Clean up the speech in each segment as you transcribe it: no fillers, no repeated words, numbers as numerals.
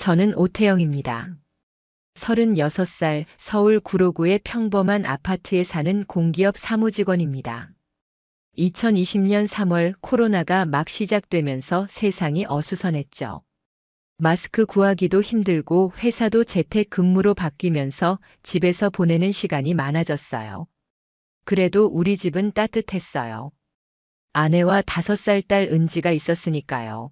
저는 오태영입니다. 36살 서울 구로구의 평범한 아파트에 사는 공기업 사무직원입니다. 2020년 3월 코로나가 막 시작되면서 세상이 어수선했죠. 마스크 구하기도 힘들고 회사도 재택 근무로 바뀌면서 집에서 보내는 시간이 많아졌어요. 그래도 우리 집은 따뜻했어요. 아내와 5살 딸 은지가 있었으니까요.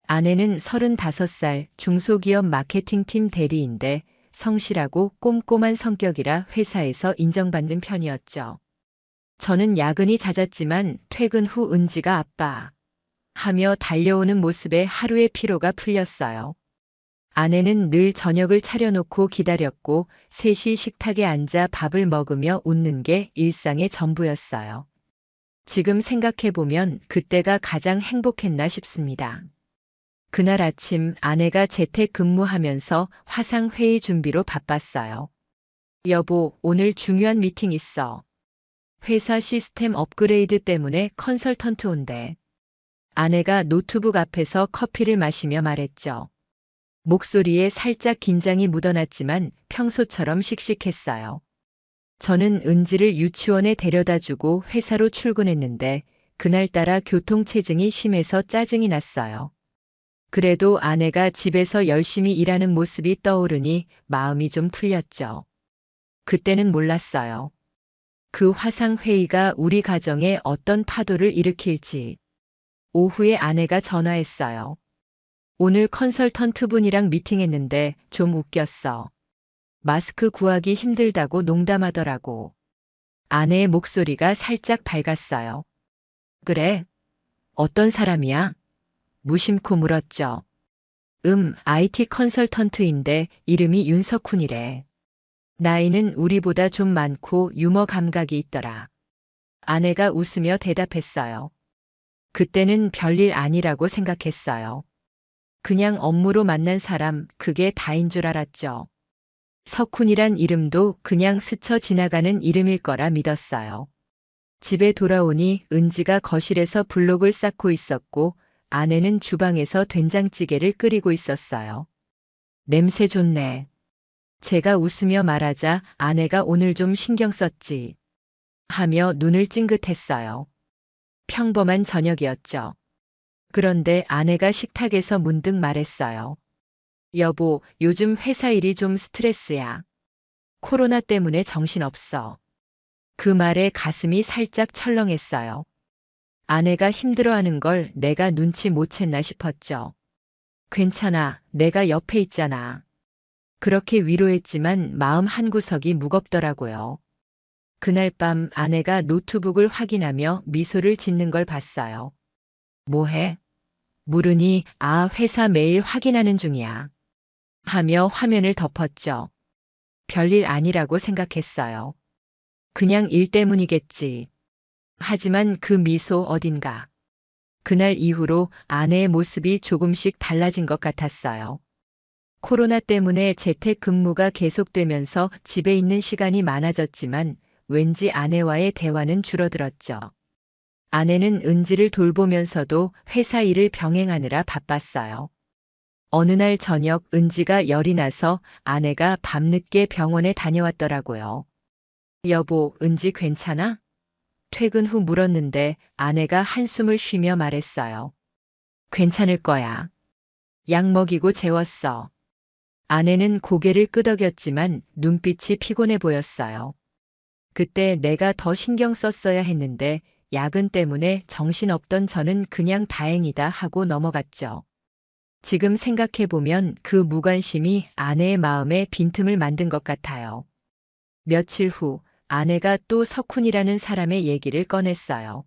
아내는 35살 중소기업 마케팅팀 대리인데 성실하고 꼼꼼한 성격이라 회사에서 인정받는 편이었죠. 저는 야근이 잦았지만 퇴근 후 은지가 아빠 하며 달려오는 모습에 하루의 피로가 풀렸어요. 아내는 늘 저녁을 차려놓고 기다렸고 셋이 식탁에 앉아 밥을 먹으며 웃는 게 일상의 전부였어요. 지금 생각해보면 그때가 가장 행복했나 싶습니다. 그날 아침 아내가 재택 근무하면서 화상회의 준비로 바빴어요. 여보, 오늘 중요한 미팅 있어. 회사 시스템 업그레이드 때문에 컨설턴트 온대. 아내가 노트북 앞에서 커피를 마시며 말했죠. 목소리에 살짝 긴장이 묻어났지만 평소처럼 씩씩했어요. 저는 은지를 유치원에 데려다주고 회사로 출근했는데 그날따라 교통체증이 심해서 짜증이 났어요. 그래도 아내가 집에서 열심히 일하는 모습이 떠오르니 마음이 좀 풀렸죠. 그때는 몰랐어요. 그 화상회의가 우리 가정에 어떤 파도를 일으킬지. 오후에 아내가 전화했어요. 오늘 컨설턴트 분이랑 미팅했는데 좀 웃겼어. 마스크 구하기 힘들다고 농담하더라고. 아내의 목소리가 살짝 밝았어요. 그래? 어떤 사람이야? 무심코 물었죠. IT 컨설턴트인데 이름이 윤석훈이래. 나이는 우리보다 좀 많고 유머 감각이 있더라. 아내가 웃으며 대답했어요. 그때는 별일 아니라고 생각했어요. 그냥 업무로 만난 사람, 그게 다인 줄 알았죠. 석훈이란 이름도 그냥 스쳐 지나가는 이름일 거라 믿었어요. 집에 돌아오니 은지가 거실에서 블록을 쌓고 있었고 아내는 주방에서 된장찌개를 끓이고 있었어요. 냄새 좋네. 제가 웃으며 말하자 아내가 오늘 좀 신경 썼지 하며 눈을 찡긋했어요. 평범한 저녁이었죠. 그런데 아내가 식탁에서 문득 말했어요. 여보, 요즘 회사 일이 좀 스트레스야. 코로나 때문에 정신없어. 그 말에 가슴이 살짝 철렁했어요. 아내가 힘들어하는 걸 내가 눈치 못 챘나 싶었죠. 괜찮아, 내가 옆에 있잖아. 그렇게 위로했지만 마음 한구석이 무겁더라고요. 그날 밤 아내가 노트북을 확인하며 미소를 짓는 걸 봤어요. 뭐해? 물으니 회사 메일 확인하는 중이야. 하며 화면을 덮었죠. 별일 아니라고 생각했어요. 그냥 일 때문이겠지. 하지만 그 미소 어딘가. 그날 이후로 아내의 모습이 조금씩 달라진 것 같았어요. 코로나 때문에 재택 근무가 계속되면서 집에 있는 시간이 많아졌지만 왠지 아내와의 대화는 줄어들었죠. 아내는 은지를 돌보면서도 회사 일을 병행하느라 바빴어요. 어느 날 저녁 은지가 열이 나서 아내가 밤늦게 병원에 다녀왔더라고요. 여보, 은지 괜찮아? 퇴근 후 물었는데 아내가 한숨을 쉬며 말했어요. 괜찮을 거야. 약 먹이고 재웠어. 아내는 고개를 끄덕였지만 눈빛이 피곤해 보였어요. 그때 내가 더 신경 썼어야 했는데 야근 때문에 정신없던 저는 그냥 다행이다 하고 넘어갔죠. 지금 생각해보면 그 무관심이 아내의 마음에 빈틈을 만든 것 같아요. 며칠 후 아내가 또 석훈이라는 사람의 얘기를 꺼냈어요.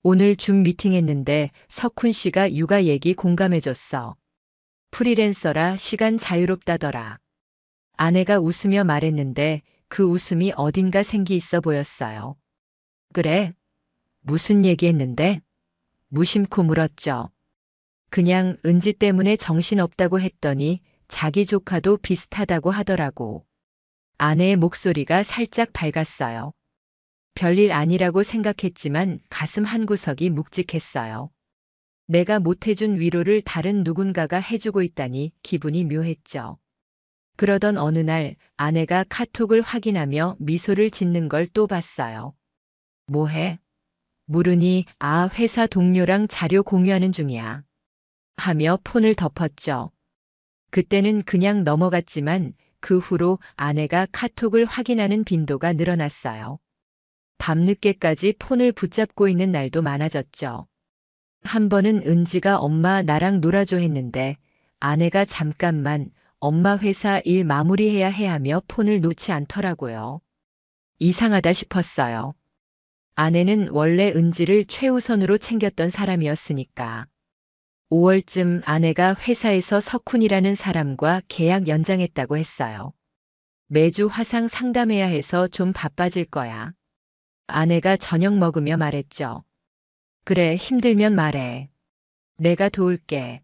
오늘 줌 미팅했는데 석훈 씨가 육아 얘기 공감해줬어. 프리랜서라 시간 자유롭다더라. 아내가 웃으며 말했는데 그 웃음이 어딘가 생기 있어 보였어요. 그래? 무슨 얘기했는데? 무심코 물었죠. 그냥 은지 때문에 정신없다고 했더니 자기 조카도 비슷하다고 하더라고. 아내의 목소리가 살짝 밝았어요. 별일 아니라고 생각했지만 가슴 한구석이 묵직했어요. 내가 못해준 위로를 다른 누군가가 해주고 있다니 기분이 묘했죠. 그러던 어느 날 아내가 카톡을 확인하며 미소를 짓는 걸 또 봤어요. 뭐해? 물으니 회사 동료랑 자료 공유하는 중이야. 하며 폰을 덮었죠. 그때는 그냥 넘어갔지만 그 후로 아내가 카톡을 확인하는 빈도가 늘어났어요. 밤늦게까지 폰을 붙잡고 있는 날도 많아졌죠. 한 번은 은지가 엄마 나랑 놀아줘 했는데 아내가 잠깐만 엄마 회사 일 마무리해야 해 하며 폰을 놓지 않더라고요. 이상하다 싶었어요. 아내는 원래 은지를 최우선으로 챙겼던 사람이었으니까. 5월쯤 아내가 회사에서 석훈이라는 사람과 계약 연장했다고 했어요. 매주 화상 상담해야 해서 좀 바빠질 거야. 아내가 저녁 먹으며 말했죠. 그래, 힘들면 말해. 내가 도울게.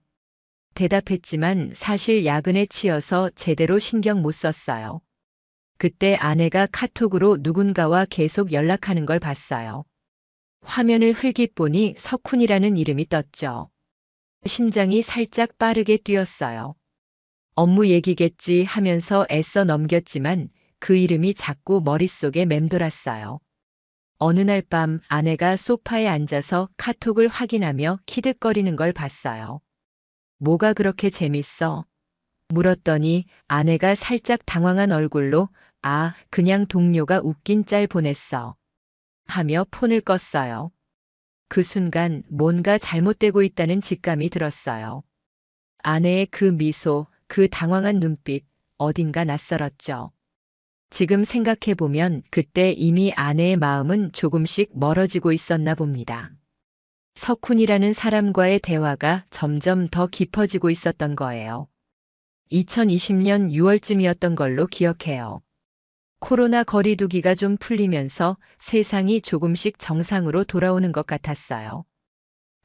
대답했지만 사실 야근에 치여서 제대로 신경 못 썼어요. 그때 아내가 카톡으로 누군가와 계속 연락하는 걸 봤어요. 화면을 흘깃 보니 석훈이라는 이름이 떴죠. 심장이 살짝 빠르게 뛰었어요. 업무 얘기겠지 하면서 애써 넘겼지만 그 이름이 자꾸 머릿속에 맴돌았어요. 어느 날 밤 아내가 소파에 앉아서 카톡을 확인하며 키득거리는 걸 봤어요. 뭐가 그렇게 재밌어? 물었더니 아내가 살짝 당황한 얼굴로 그냥 동료가 웃긴 짤 보냈어. 하며 폰을 껐어요. 그 순간 뭔가 잘못되고 있다는 직감이 들었어요. 아내의 그 미소, 그 당황한 눈빛, 어딘가 낯설었죠. 지금 생각해보면 그때 이미 아내의 마음은 조금씩 멀어지고 있었나 봅니다. 석훈이라는 사람과의 대화가 점점 더 깊어지고 있었던 거예요. 2020년 6월쯤이었던 걸로 기억해요. 코로나 거리두기가 좀 풀리면서 세상이 조금씩 정상으로 돌아오는 것 같았어요.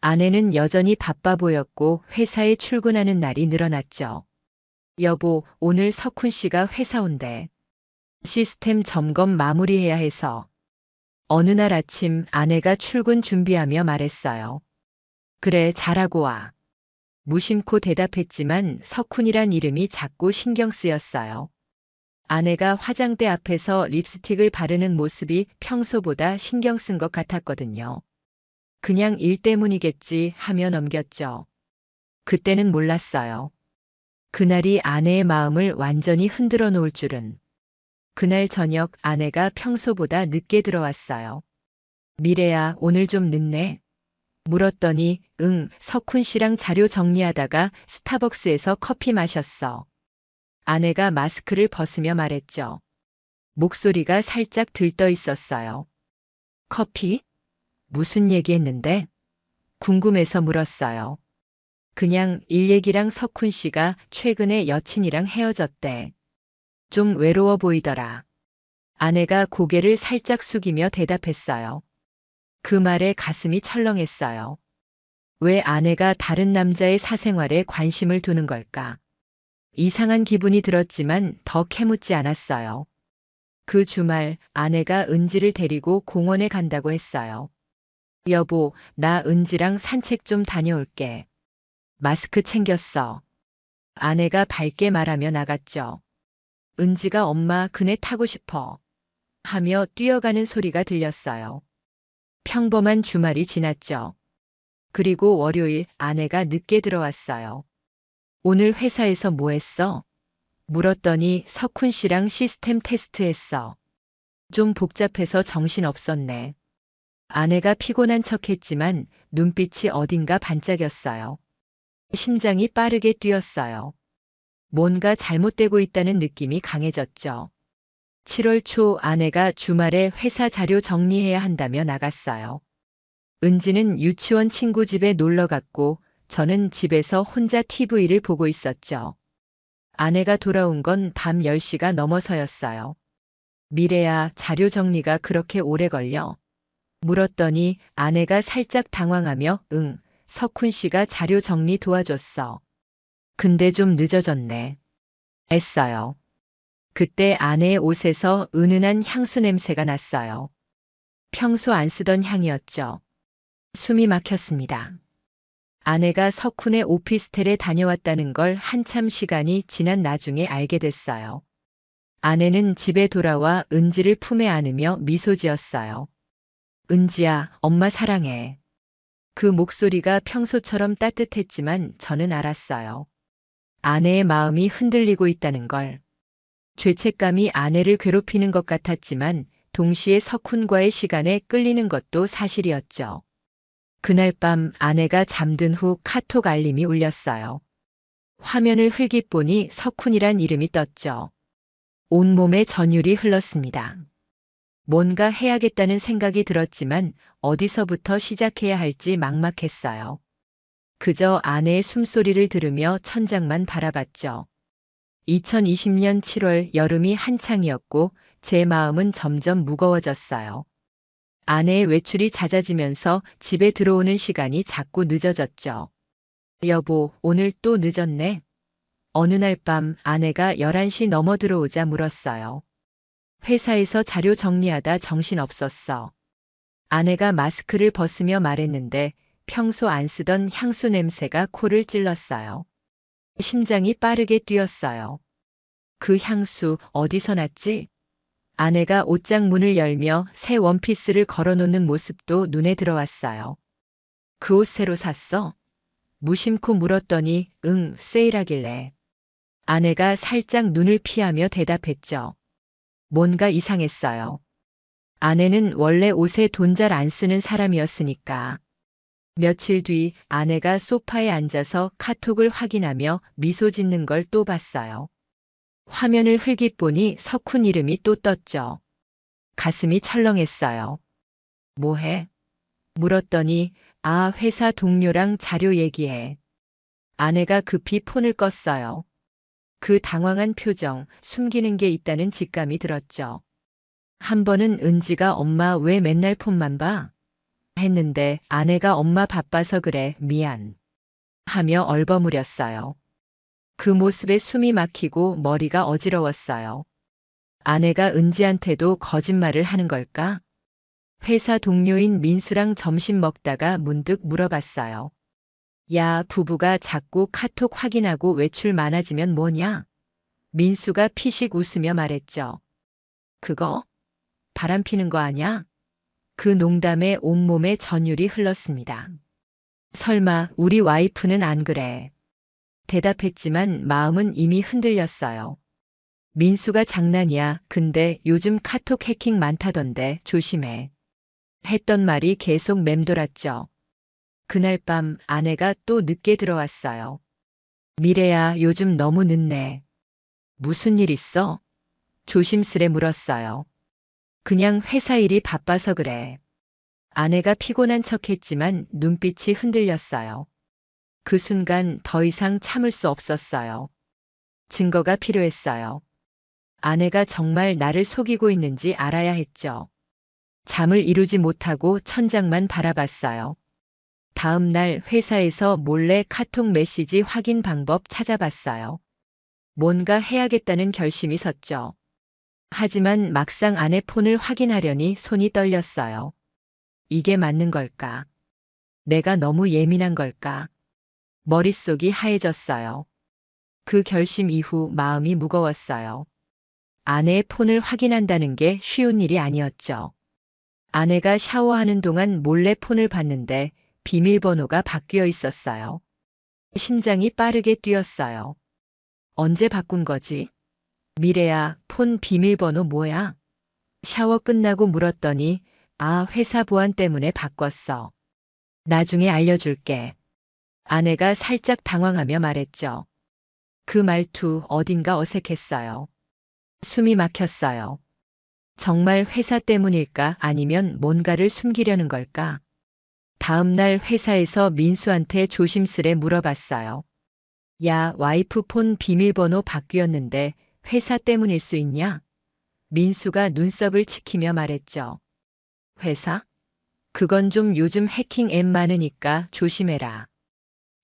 아내는 여전히 바빠 보였고 회사에 출근하는 날이 늘어났죠. 여보, 오늘 석훈 씨가 회사 온대. 시스템 점검 마무리해야 해서. 어느 날 아침 아내가 출근 준비하며 말했어요. 그래, 잘하고 와. 무심코 대답했지만 석훈이란 이름이 자꾸 신경 쓰였어요. 아내가 화장대 앞에서 립스틱을 바르는 모습이 평소보다 신경 쓴 것 같았거든요. 그냥 일 때문이겠지 하며 넘겼죠. 그때는 몰랐어요. 그날이 아내의 마음을 완전히 흔들어 놓을 줄은. 그날 저녁 아내가 평소보다 늦게 들어왔어요. 미래야, 오늘 좀 늦네. 물었더니 석훈 씨랑 자료 정리하다가 스타벅스에서 커피 마셨어. 아내가 마스크를 벗으며 말했죠. 목소리가 살짝 들떠 있었어요. 커피? 무슨 얘기했는데? 궁금해서 물었어요. 그냥 일 얘기랑 석훈 씨가 최근에 여친이랑 헤어졌대. 좀 외로워 보이더라. 아내가 고개를 살짝 숙이며 대답했어요. 그 말에 가슴이 철렁했어요. 왜 아내가 다른 남자의 사생활에 관심을 두는 걸까? 이상한 기분이 들었지만 더 캐묻지 않았어요. 그 주말 아내가 은지를 데리고 공원에 간다고 했어요. 여보, 나 은지랑 산책 좀 다녀올게. 마스크 챙겼어. 아내가 밝게 말하며 나갔죠. 은지가 엄마 그네 타고 싶어. 하며 뛰어가는 소리가 들렸어요. 평범한 주말이 지났죠. 그리고 월요일 아내가 늦게 들어왔어요. 오늘 회사에서 뭐 했어? 물었더니 석훈 씨랑 시스템 테스트했어. 좀 복잡해서 정신 없었네. 아내가 피곤한 척했지만 눈빛이 어딘가 반짝였어요. 심장이 빠르게 뛰었어요. 뭔가 잘못되고 있다는 느낌이 강해졌죠. 7월 초 아내가 주말에 회사 자료 정리해야 한다며 나갔어요. 은지는 유치원 친구 집에 놀러 갔고 저는 집에서 혼자 TV를 보고 있었죠. 아내가 돌아온 건 밤 10시가 넘어서였어요. 미래야, 자료 정리가 그렇게 오래 걸려? 물었더니 아내가 살짝 당황하며 석훈 씨가 자료 정리 도와줬어. 근데 좀 늦어졌네. 애써요. 그때 아내의 옷에서 은은한 향수 냄새가 났어요. 평소 안 쓰던 향이었죠. 숨이 막혔습니다. 아내가 석훈의 오피스텔에 다녀왔다는 걸 한참 시간이 지난 나중에 알게 됐어요. 아내는 집에 돌아와 은지를 품에 안으며 미소 지었어요. 은지야, 엄마 사랑해. 그 목소리가 평소처럼 따뜻했지만 저는 알았어요. 아내의 마음이 흔들리고 있다는 걸. 죄책감이 아내를 괴롭히는 것 같았지만 동시에 석훈과의 시간에 끌리는 것도 사실이었죠. 그날 밤 아내가 잠든 후 카톡 알림이 울렸어요. 화면을 흘깃 보니 석훈이란 이름이 떴죠. 온몸에 전율이 흘렀습니다. 뭔가 해야겠다는 생각이 들었지만 어디서부터 시작해야 할지 막막했어요. 그저 아내의 숨소리를 들으며 천장만 바라봤죠. 2020년 7월 여름이 한창이었고 제 마음은 점점 무거워졌어요. 아내의 외출이 잦아지면서 집에 들어오는 시간이 자꾸 늦어졌죠. 여보, 오늘 또 늦었네. 어느 날 밤 아내가 11시 넘어 들어오자 물었어요. 회사에서 자료 정리하다 정신없었어. 아내가 마스크를 벗으며 말했는데 평소 안 쓰던 향수 냄새가 코를 찔렀어요. 심장이 빠르게 뛰었어요. 그 향수 어디서 났지? 아내가 옷장 문을 열며 새 원피스를 걸어놓는 모습도 눈에 들어왔어요. 그 옷 새로 샀어? 무심코 물었더니 응, 세일하길래. 아내가 살짝 눈을 피하며 대답했죠. 뭔가 이상했어요. 아내는 원래 옷에 돈 잘 안 쓰는 사람이었으니까. 며칠 뒤 아내가 소파에 앉아서 카톡을 확인하며 미소 짓는 걸 또 봤어요. 화면을 흘깃 보니 석훈 이름이 또 떴죠. 가슴이 철렁했어요. 뭐해? 물었더니 아, 회사 동료랑 자료 얘기해. 아내가 급히 폰을 껐어요. 그 당황한 표정, 숨기는 게 있다는 직감이 들었죠. 한 번은 은지가 엄마 왜 맨날 폰만 봐? 했는데 아내가 엄마 바빠서 그래, 미안. 하며 얼버무렸어요. 그 모습에 숨이 막히고 머리가 어지러웠어요. 아내가 은지한테도 거짓말을 하는 걸까? 회사 동료인 민수랑 점심 먹다가 문득 물어봤어요. 야, 부부가 자꾸 카톡 확인하고 외출 많아지면 뭐냐? 민수가 피식 웃으며 말했죠. 그거? 바람 피는 거 아냐? 그 농담에 온몸에 전율이 흘렀습니다. 설마 우리 와이프는 안 그래? 대답했지만 마음은 이미 흔들렸어요. 민수가 장난이야. 근데 요즘 카톡 해킹 많다던데 조심해. 했던 말이 계속 맴돌았죠. 그날 밤 아내가 또 늦게 들어왔어요. 미래야, 요즘 너무 늦네. 무슨 일 있어? 조심스레 물었어요. 그냥 회사 일이 바빠서 그래. 아내가 피곤한 척했지만 눈빛이 흔들렸어요. 그 순간 더 이상 참을 수 없었어요. 증거가 필요했어요. 아내가 정말 나를 속이고 있는지 알아야 했죠. 잠을 이루지 못하고 천장만 바라봤어요. 다음 날 회사에서 몰래 카톡 메시지 확인 방법 찾아봤어요. 뭔가 해야겠다는 결심이 섰죠. 하지만 막상 아내 폰을 확인하려니 손이 떨렸어요. 이게 맞는 걸까? 내가 너무 예민한 걸까? 머릿속이 하얘졌어요. 그 결심 이후 마음이 무거웠어요. 아내의 폰을 확인한다는 게 쉬운 일이 아니었죠. 아내가 샤워하는 동안 몰래 폰을 봤는데 비밀번호가 바뀌어 있었어요. 심장이 빠르게 뛰었어요. 언제 바꾼 거지? 미래야, 폰 비밀번호 뭐야? 샤워 끝나고 물었더니 아, 회사 보안 때문에 바꿨어. 나중에 알려줄게. 아내가 살짝 당황하며 말했죠. 그 말투 어딘가 어색했어요. 숨이 막혔어요. 정말 회사 때문일까 아니면 뭔가를 숨기려는 걸까? 다음 날 회사에서 민수한테 조심스레 물어봤어요. 야, 와이프 폰 비밀번호 바뀌었는데 회사 때문일 수 있냐? 민수가 눈썹을 치키며 말했죠. 회사? 그건 좀 요즘 해킹 앱 많으니까 조심해라.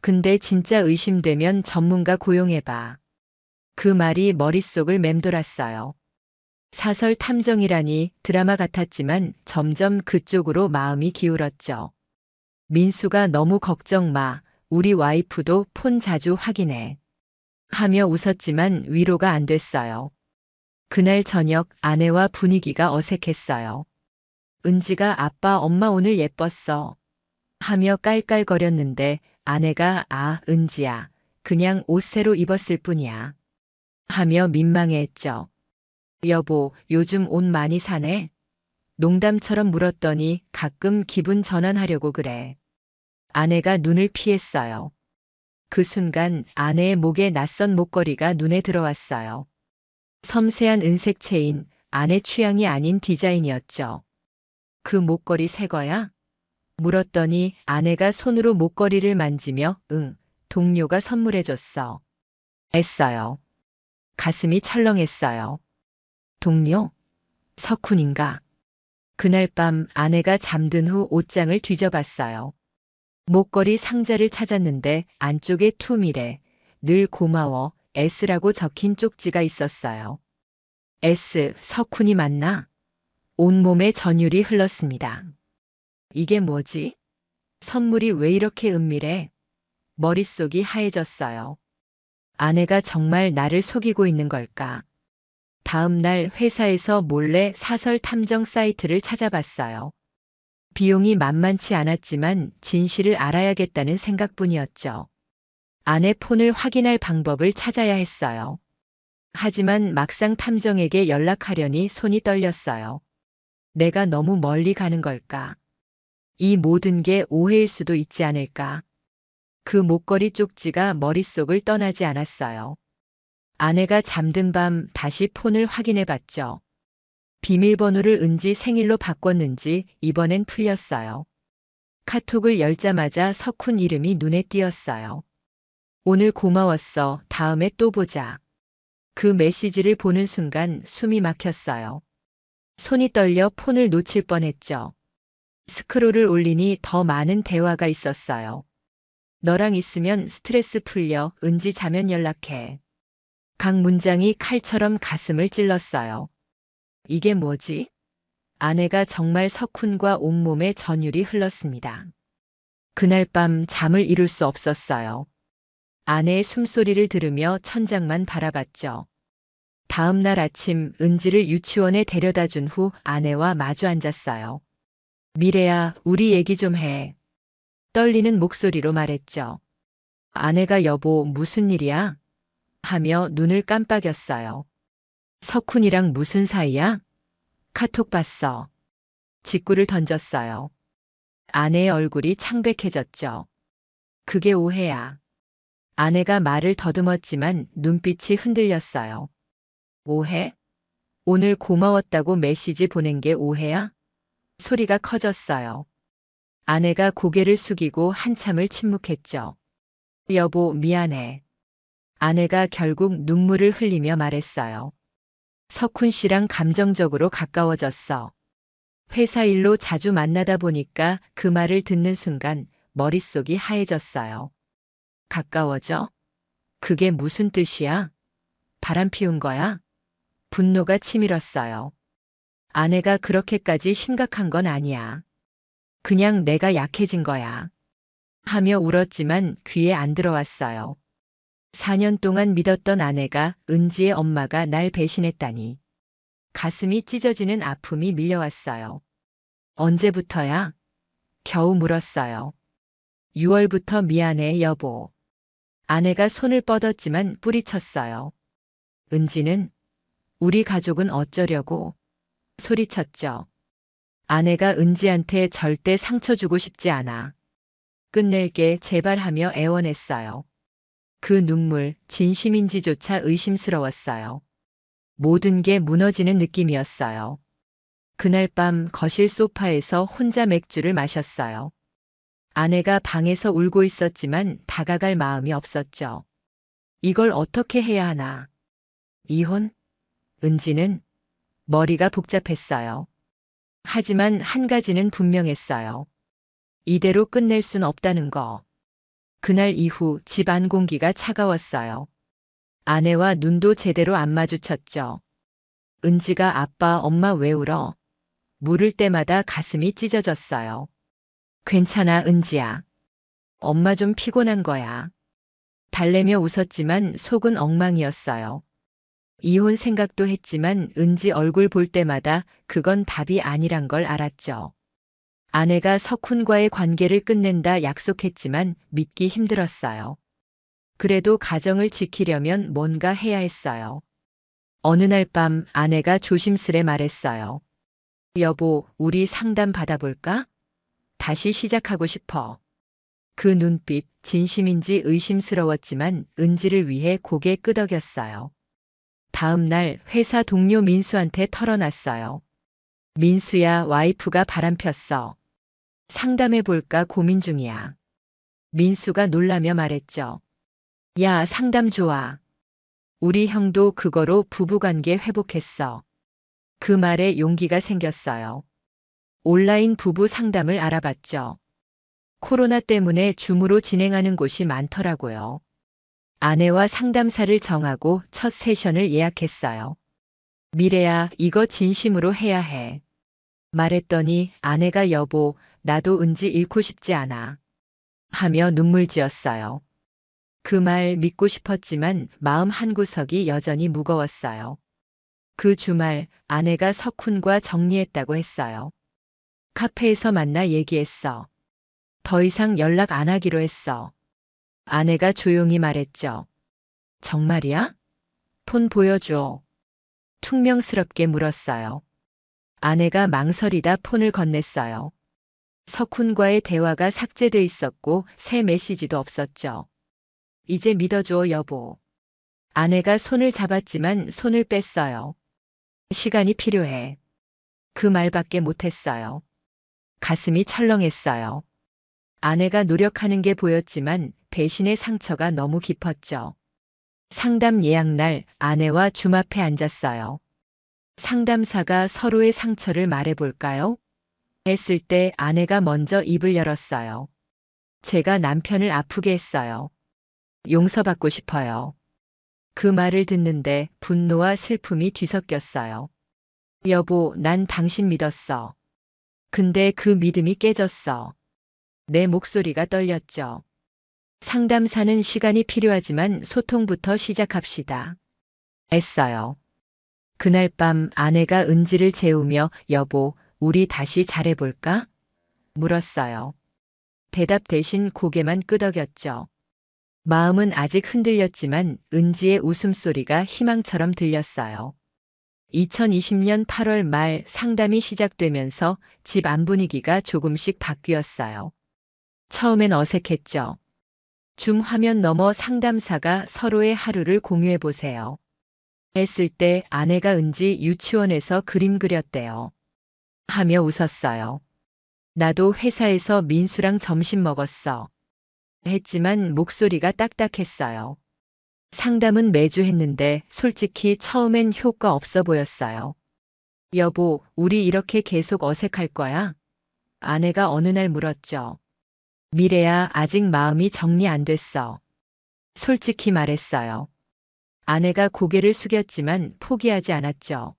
근데 진짜 의심되면 전문가 고용해봐. 그 말이 머릿속을 맴돌았어요. 사설 탐정이라니 드라마 같았지만 점점 그쪽으로 마음이 기울었죠. 민수가 너무 걱정 마. 우리 와이프도 폰 자주 확인해. 하며 웃었지만 위로가 안 됐어요. 그날 저녁 아내와 분위기가 어색했어요. 은지가 아빠 엄마 오늘 예뻤어. 하며 깔깔거렸는데 아내가 은지야. 그냥 옷 새로 입었을 뿐이야. 하며 민망해했죠. 여보, 요즘 옷 많이 사네? 농담처럼 물었더니 가끔 기분 전환하려고 그래. 아내가 눈을 피했어요. 그 순간 아내의 목에 낯선 목걸이가 눈에 들어왔어요. 섬세한 은색 체인, 아내 취향이 아닌 디자인이었죠. 그 목걸이 새 거야? 물었더니 아내가 손으로 목걸이를 만지며 응, 동료가 선물해줬어. 했어요. 가슴이 철렁했어요. 동료? 석훈인가? 그날 밤 아내가 잠든 후 옷장을 뒤져봤어요. 목걸이 상자를 찾았는데 안쪽에 투미래, 늘 고마워, S라고 적힌 쪽지가 있었어요. S, 석훈이 맞나? 온몸에 전율이 흘렀습니다. 이게 뭐지? 선물이 왜 이렇게 은밀해? 머릿속이 하얘졌어요. 아내가 정말 나를 속이고 있는 걸까? 다음 날 회사에서 몰래 사설 탐정 사이트를 찾아봤어요. 비용이 만만치 않았지만 진실을 알아야겠다는 생각뿐이었죠. 아내 폰을 확인할 방법을 찾아야 했어요. 하지만 막상 탐정에게 연락하려니 손이 떨렸어요. 내가 너무 멀리 가는 걸까? 이 모든 게 오해일 수도 있지 않을까? 그 목걸이 쪽지가 머릿속을 떠나지 않았어요. 아내가 잠든 밤 다시 폰을 확인해 봤죠. 비밀번호를 은지 생일로 바꿨는지 이번엔 풀렸어요. 카톡을 열자마자 석훈 이름이 눈에 띄었어요. 오늘 고마웠어. 다음에 또 보자. 그 메시지를 보는 순간 숨이 막혔어요. 손이 떨려 폰을 놓칠 뻔했죠. 스크롤을 올리니 더 많은 대화가 있었어요. 너랑 있으면 스트레스 풀려. 은지 자면 연락해. 각 문장이 칼처럼 가슴을 찔렀어요. 이게 뭐지? 아내가 정말 석훈과 온몸에 전율이 흘렀습니다. 그날 밤 잠을 이룰 수 없었어요. 아내의 숨소리를 들으며 천장만 바라봤죠. 다음 날 아침 은지를 유치원에 데려다 준 후 아내와 마주 앉았어요. 미래야, 우리 얘기 좀 해. 떨리는 목소리로 말했죠. 아내가 여보, 무슨 일이야? 하며 눈을 깜빡였어요. 석훈이랑 무슨 사이야? 카톡 봤어. 직구를 던졌어요. 아내의 얼굴이 창백해졌죠. 그게 오해야. 아내가 말을 더듬었지만 눈빛이 흔들렸어요. 오해? 오늘 고마웠다고 메시지 보낸 게 오해야? 소리가 커졌어요. 아내가 고개를 숙이고 한참을 침묵했죠. 여보, 미안해. 아내가 결국 눈물을 흘리며 말했어요. 석훈 씨랑 감정적으로 가까워졌어. 회사 일로 자주 만나다 보니까 그 말을 듣는 순간 머릿속이 하얘졌어요. 가까워져? 그게 무슨 뜻이야? 바람 피운 거야? 분노가 치밀었어요. 아내가 그렇게까지 심각한 건 아니야. 그냥 내가 약해진 거야. 하며 울었지만 귀에 안 들어왔어요. 4년 동안 믿었던 아내가, 은지의 엄마가 날 배신했다니. 가슴이 찢어지는 아픔이 밀려왔어요. 언제부터야? 겨우 물었어요. 6월부터 미안해, 여보. 아내가 손을 뻗었지만 뿌리쳤어요. 은지는? 우리 가족은 어쩌려고? 소리쳤죠. 아내가 은지한테 절대 상처 주고 싶지 않아. 끝낼게 제발 하며 애원했어요. 그 눈물, 진심인지조차 의심스러웠어요. 모든 게 무너지는 느낌이었어요. 그날 밤 거실 소파에서 혼자 맥주를 마셨어요. 아내가 방에서 울고 있었지만 다가갈 마음이 없었죠. 이걸 어떻게 해야 하나? 이혼? 은지는? 머리가 복잡했어요. 하지만 한 가지는 분명했어요. 이대로 끝낼 순 없다는 거. 그날 이후 집 안 공기가 차가웠어요. 아내와 눈도 제대로 안 마주쳤죠. 은지가 아빠, 엄마 왜 울어? 물을 때마다 가슴이 찢어졌어요. 괜찮아, 은지야. 엄마 좀 피곤한 거야. 달래며 웃었지만 속은 엉망이었어요. 이혼 생각도 했지만 은지 얼굴 볼 때마다 그건 답이 아니란 걸 알았죠. 아내가 석훈과의 관계를 끝낸다 약속했지만 믿기 힘들었어요. 그래도 가정을 지키려면 뭔가 해야 했어요. 어느 날 밤 아내가 조심스레 말했어요. 여보, 우리 상담 받아볼까? 다시 시작하고 싶어. 그 눈빛, 진심인지 의심스러웠지만 은지를 위해 고개 끄덕였어요. 다음 날 회사 동료 민수한테 털어놨어요. 민수야, 와이프가 바람 폈어. 상담해볼까 고민 중이야. 민수가 놀라며 말했죠. 야, 상담 좋아. 우리 형도 그거로 부부관계 회복했어. 그 말에 용기가 생겼어요. 온라인 부부 상담을 알아봤죠. 코로나 때문에 줌으로 진행하는 곳이 많더라고요. 아내와 상담사를 정하고 첫 세션을 예약했어요. 미래야, 이거 진심으로 해야 해. 말했더니 아내가 여보, 나도 은지 잃고 싶지 않아. 하며 눈물 지었어요. 그 말 믿고 싶었지만 마음 한구석이 여전히 무거웠어요. 그 주말 아내가 석훈과 정리했다고 했어요. 카페에서 만나 얘기했어. 더 이상 연락 안 하기로 했어. 아내가 조용히 말했죠. 정말이야? 폰 보여줘. 퉁명스럽게 물었어요. 아내가 망설이다 폰을 건넸어요. 석훈과의 대화가 삭제돼 있었고 새 메시지도 없었죠. 이제 믿어줘, 여보. 아내가 손을 잡았지만 손을 뺐어요. 시간이 필요해. 그 말밖에 못했어요. 가슴이 철렁했어요. 아내가 노력하는 게 보였지만 배신의 상처가 너무 깊었죠. 상담 예약날 아내와 줌 앞에 앉았어요. 상담사가 서로의 상처를 말해볼까요? 했을 때 아내가 먼저 입을 열었어요. 제가 남편을 아프게 했어요. 용서받고 싶어요. 그 말을 듣는데 분노와 슬픔이 뒤섞였어요. 여보, 난 당신 믿었어. 근데 그 믿음이 깨졌어. 내 목소리가 떨렸죠. 상담사는 시간이 필요하지만 소통부터 시작합시다. 애써요. 그날 밤 아내가 은지를 재우며 여보, 우리 다시 잘해볼까? 물었어요. 대답 대신 고개만 끄덕였죠. 마음은 아직 흔들렸지만 은지의 웃음소리가 희망처럼 들렸어요. 2020년 8월 말 상담이 시작되면서 집 안 분위기가 조금씩 바뀌었어요. 처음엔 어색했죠. 줌 화면 너머 상담사가 서로의 하루를 공유해 보세요. 했을 때 아내가 은지 유치원에서 그림 그렸대요. 하며 웃었어요. 나도 회사에서 민수랑 점심 먹었어. 했지만 목소리가 딱딱했어요. 상담은 매주 했는데 솔직히 처음엔 효과 없어 보였어요. 여보, 우리 이렇게 계속 어색할 거야? 아내가 어느 날 물었죠. 미래야, 아직 마음이 정리 안 됐어. 솔직히 말했어요. 아내가 고개를 숙였지만 포기하지 않았죠.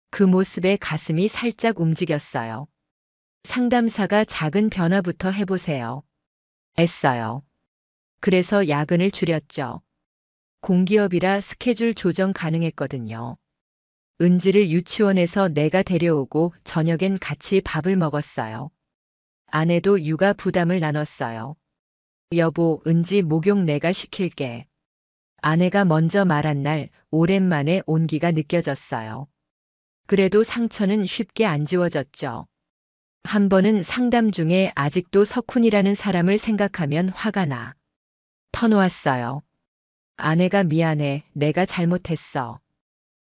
그 모습에 가슴이 살짝 움직였어요. 상담사가 작은 변화부터 해보세요. 애써요. 그래서 야근을 줄였죠. 공기업이라 스케줄 조정 가능했거든요. 은지를 유치원에서 내가 데려오고 저녁엔 같이 밥을 먹었어요. 아내도 육아 부담을 나눴어요. 여보, 은지 목욕 내가 시킬게. 아내가 먼저 말한 날 오랜만에 온기가 느껴졌어요. 그래도 상처는 쉽게 안 지워졌죠. 한 번은 상담 중에 아직도 석훈이라는 사람을 생각하면 화가 나. 터놓았어요. 아내가 미안해, 내가 잘못했어.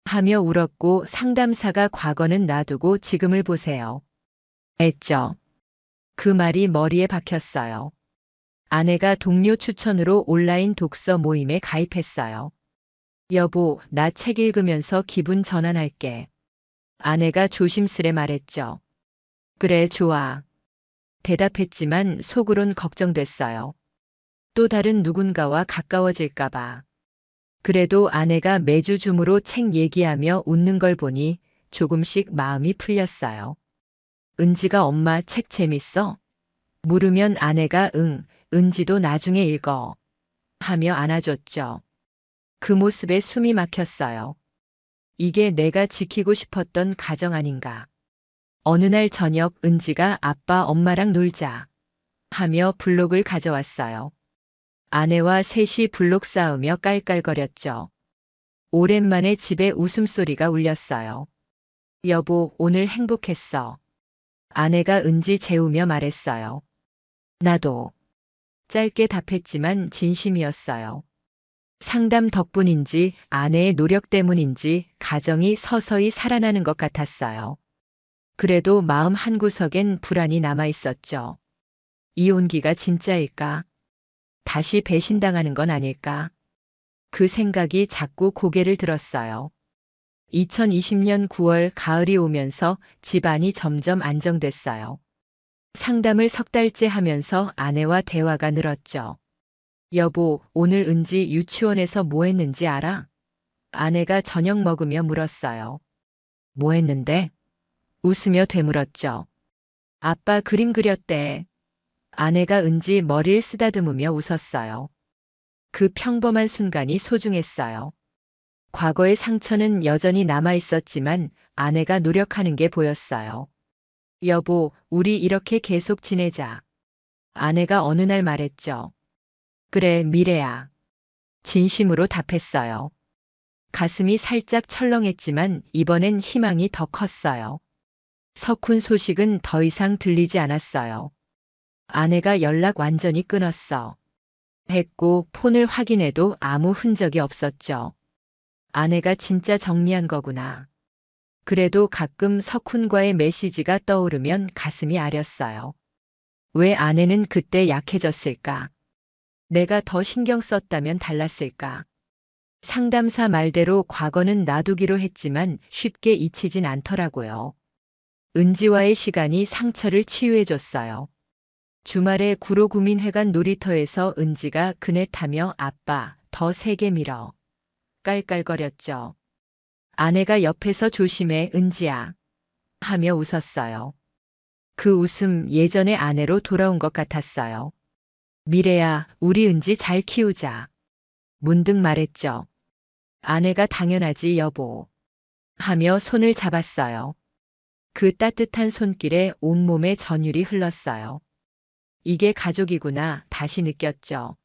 하며 울었고 상담사가 과거는 놔두고 지금을 보세요. 했죠. 그 말이 머리에 박혔어요. 아내가 동료 추천으로 온라인 독서 모임에 가입했어요. 여보, 나 책 읽으면서 기분 전환할게. 아내가 조심스레 말했죠. 그래, 좋아. 대답했지만 속으론 걱정됐어요. 또 다른 누군가와 가까워질까봐. 그래도 아내가 매주 줌으로 책 얘기하며 웃는 걸 보니 조금씩 마음이 풀렸어요. 은지가 엄마 책 재밌어? 물으면 아내가 응, 은지도 나중에 읽어. 하며 안아줬죠. 그 모습에 숨이 막혔어요. 이게 내가 지키고 싶었던 가정 아닌가. 어느 날 저녁 은지가 아빠 엄마랑 놀자 하며 블록을 가져왔어요. 아내와 셋이 블록 쌓으며 깔깔거렸죠. 오랜만에 집에 웃음소리가 울렸어요. 여보, 오늘 행복했어. 아내가 은지 재우며 말했어요. 나도. 짧게 답했지만 진심이었어요. 상담 덕분인지 아내의 노력 때문인지 가정이 서서히 살아나는 것 같았어요. 그래도 마음 한구석엔 불안이 남아 있었죠. 이 온기가 진짜일까? 다시 배신당하는 건 아닐까? 그 생각이 자꾸 고개를 들었어요. 2020년 9월 가을이 오면서 집안이 점점 안정됐어요. 상담을 석 달째 하면서 아내와 대화가 늘었죠. 여보, 오늘 은지 유치원에서 뭐 했는지 알아? 아내가 저녁 먹으며 물었어요. 뭐 했는데? 웃으며 되물었죠. 아빠 그림 그렸대. 아내가 은지 머리를 쓰다듬으며 웃었어요. 그 평범한 순간이 소중했어요. 과거의 상처는 여전히 남아 있었지만 아내가 노력하는 게 보였어요. 여보, 우리 이렇게 계속 지내자. 아내가 어느 날 말했죠. 그래, 미래야. 진심으로 답했어요. 가슴이 살짝 철렁했지만 이번엔 희망이 더 컸어요. 석훈 소식은 더 이상 들리지 않았어요. 아내가 연락 완전히 끊었어. 했고 폰을 확인해도 아무 흔적이 없었죠. 아내가 진짜 정리한 거구나. 그래도 가끔 석훈과의 메시지가 떠오르면 가슴이 아렸어요. 왜 아내는 그때 약해졌을까? 내가 더 신경 썼다면 달랐을까? 상담사 말대로 과거는 놔두기로 했지만 쉽게 잊히진 않더라고요. 은지와의 시간이 상처를 치유해줬어요. 주말에 구로구민회관 놀이터에서 은지가 그네 타며 아빠, 더 세게 밀어. 깔깔거렸죠. 아내가 옆에서 조심해, 은지야. 하며 웃었어요. 그 웃음 예전의 아내로 돌아온 것 같았어요. 미래야, 우리 은지 잘 키우자. 문득 말했죠. 아내가 당연하지, 여보. 하며 손을 잡았어요. 그 따뜻한 손길에 온몸에 전율이 흘렀어요. 이게 가족이구나 다시 느꼈죠.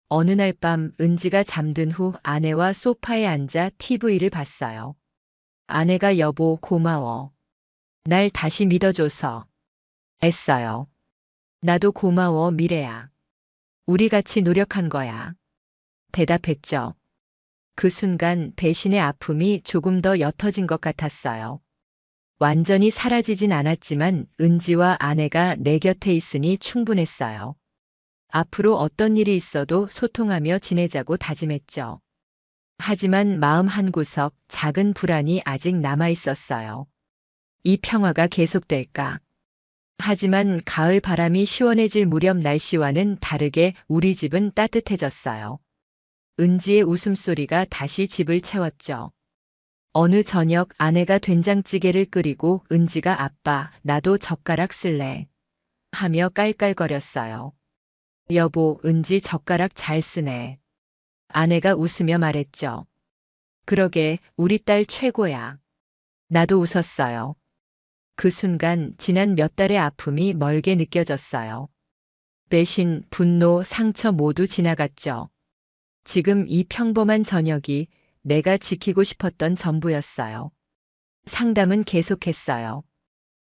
어느 날 밤 은지가 잠든 후 아내와 소파에 앉아 TV를 봤어요. 아내가 여보 고마워. 날 다시 믿어줘서. 했어요. 나도 고마워 미래야. 우리 같이 노력한 거야. 대답했죠. 그 순간 배신의 아픔이 조금 더 옅어진 것 같았어요. 완전히 사라지진 않았지만 은지와 아내가 내 곁에 있으니 충분했어요. 앞으로 어떤 일이 있어도 소통하며 지내자고 다짐했죠. 하지만 마음 한구석 작은 불안이 아직 남아 있었어요. 이 평화가 계속될까? 하지만 가을 바람이 시원해질 무렵 날씨와는 다르게 우리 집은 따뜻해졌어요. 은지의 웃음소리가 다시 집을 채웠죠. 어느 저녁 아내가 된장찌개를 끓이고 은지가 아빠, 나도 젓가락 쓸래. 하며 깔깔거렸어요. 여보, 은지 젓가락 잘 쓰네. 아내가 웃으며 말했죠. 그러게, 우리 딸 최고야. 나도 웃었어요. 그 순간 지난 몇 달의 아픔이 멀게 느껴졌어요. 배신, 분노, 상처 모두 지나갔죠. 지금 이 평범한 저녁이 내가 지키고 싶었던 전부였어요. 상담은 계속했어요.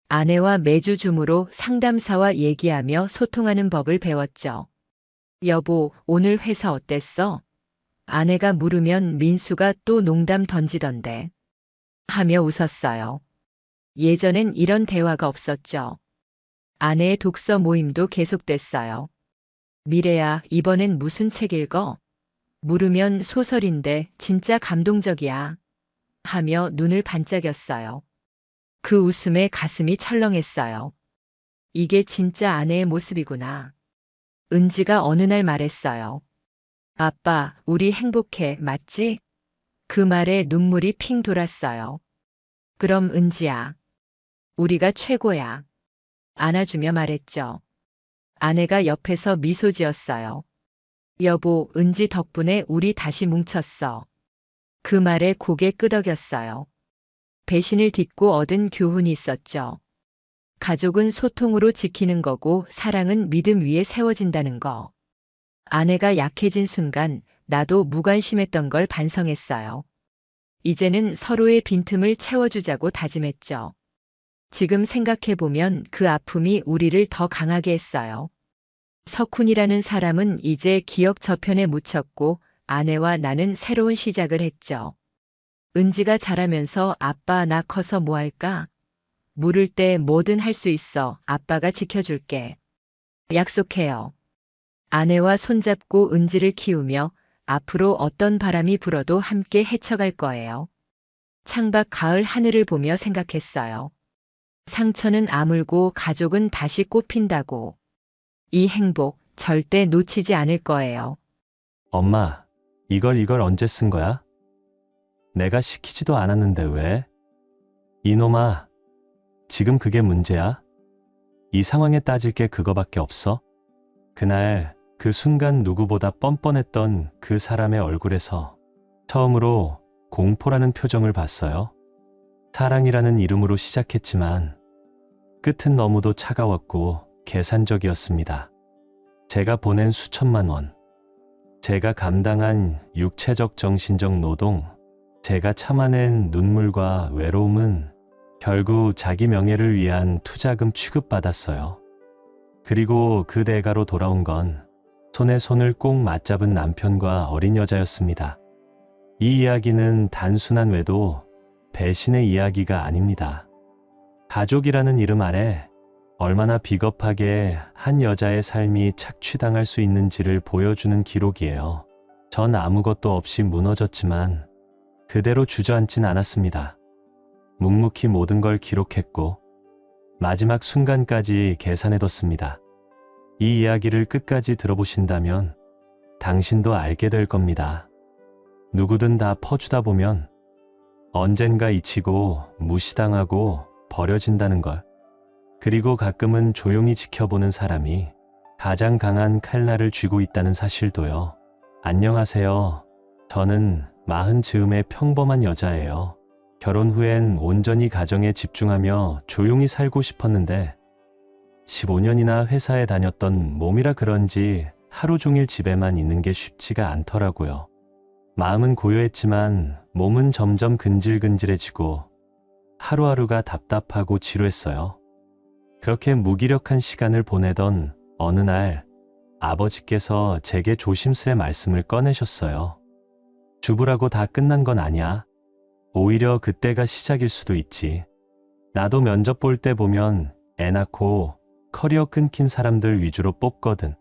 아내와 매주 줌으로 상담사와 얘기하며 소통하는 법을 배웠죠. 여보, 오늘 회사 어땠어? 아내가 물으면 민수가 또 농담 던지던데. 하며 웃었어요. 예전엔 이런 대화가 없었죠. 아내의 독서 모임도 계속됐어요. 미래야, 이번엔 무슨 책 읽어? 물으면 소설인데 진짜 감동적이야. 하며 눈을 반짝였어요. 그 웃음에 가슴이 철렁했어요. 이게 진짜 아내의 모습이구나. 은지가 어느 날 말했어요. 아빠, 우리 행복해, 맞지? 그 말에 눈물이 핑 돌았어요. 그럼 은지야, 우리가 최고야. 안아주며 말했죠. 아내가 옆에서 미소 지었어요. 여보, 은지 덕분에 우리 다시 뭉쳤어. 그 말에 고개 끄덕였어요. 배신을 딛고 얻은 교훈이 있었죠. 가족은 소통으로 지키는 거고 사랑은 믿음 위에 세워진다는 거. 아내가 약해진 순간 나도 무관심했던 걸 반성했어요. 이제는 서로의 빈틈을 채워주자고 다짐했죠. 지금 생각해보면 그 아픔이 우리를 더 강하게 했어요. 석훈이라는 사람은 이제 기억 저편에 묻혔고 아내와 나는 새로운 시작을 했죠. 은지가 자라면서 아빠 나 커서 뭐 할까? 물을 때 뭐든 할 수 있어. 아빠가 지켜줄게. 약속해요. 아내와 손잡고 은지를 키우며 앞으로 어떤 바람이 불어도 함께 헤쳐갈 거예요. 창밖 가을 하늘을 보며 생각했어요. 상처는 아물고 가족은 다시 꽃핀다고. 이 행복 절대 놓치지 않을 거예요. 엄마, 이걸 언제 쓴 거야? 내가 시키지도 않았는데 왜? 이놈아, 지금 그게 문제야? 이 상황에 따질 게 그거밖에 없어? 그날 그 순간 누구보다 뻔뻔했던 그 사람의 얼굴에서 처음으로 공포라는 표정을 봤어요. 사랑이라는 이름으로 시작했지만 끝은 너무도 차가웠고 계산적이었습니다. 제가 보낸 수천만 원, 제가 감당한 육체적 정신적 노동, 제가 참아낸 눈물과 외로움은 결국 자기 명예를 위한 투자금 취급받았어요. 그리고 그 대가로 돌아온 건 손에 손을 꼭 맞잡은 남편과 어린 여자였습니다. 이 이야기는 단순한 외도, 배신의 이야기가 아닙니다. 가족이라는 이름 아래 얼마나 비겁하게 한 여자의 삶이 착취당할 수 있는지를 보여주는 기록이에요. 전 아무것도 없이 무너졌지만 그대로 주저앉진 않았습니다. 묵묵히 모든 걸 기록했고 마지막 순간까지 계산해뒀습니다. 이 이야기를 끝까지 들어보신다면 당신도 알게 될 겁니다. 누구든 다 퍼주다 보면 언젠가 잊히고 무시당하고 버려진다는 걸. 그리고 가끔은 조용히 지켜보는 사람이 가장 강한 칼날을 쥐고 있다는 사실도요. 안녕하세요. 저는 40즈음의 평범한 여자예요. 결혼 후엔 온전히 가정에 집중하며 조용히 살고 싶었는데 15년이나 회사에 다녔던 몸이라 그런지 하루 종일 집에만 있는 게 쉽지가 않더라고요. 마음은 고요했지만 몸은 점점 근질근질해지고 하루하루가 답답하고 지루했어요. 그렇게 무기력한 시간을 보내던 어느 날 아버지께서 제게 조심스레 말씀을 꺼내셨어요. 주부라고 다 끝난 건 아니야. 오히려 그때가 시작일 수도 있지. 나도 면접 볼 때 보면 애 낳고 커리어 끊긴 사람들 위주로 뽑거든.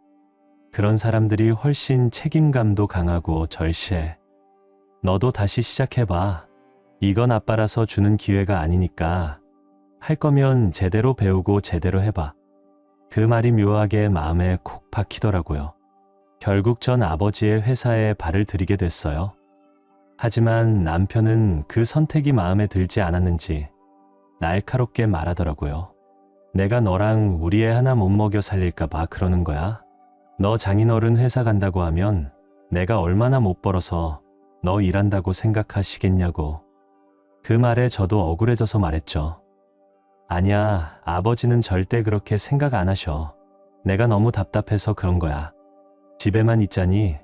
그런 사람들이 훨씬 책임감도 강하고 절실해. 너도 다시 시작해봐. 이건 아빠라서 주는 기회가 아니니까 할 거면 제대로 배우고 제대로 해봐. 그 말이 묘하게 마음에 콕 박히더라고요. 결국 전 아버지의 회사에 발을 들이게 됐어요. 하지만 남편은 그 선택이 마음에 들지 않았는지 날카롭게 말하더라고요. 내가 너랑 우리 애 하나 못 먹여 살릴까 봐 그러는 거야. 너 장인어른 회사 간다고 하면 내가 얼마나 못 벌어서 너 일한다고 생각하시겠냐고. 그 말에 저도 억울해져서 말했죠. 아니야, 아버지는 절대 그렇게 생각 안 하셔. 내가 너무 답답해서 그런 거야. 집에만 있자니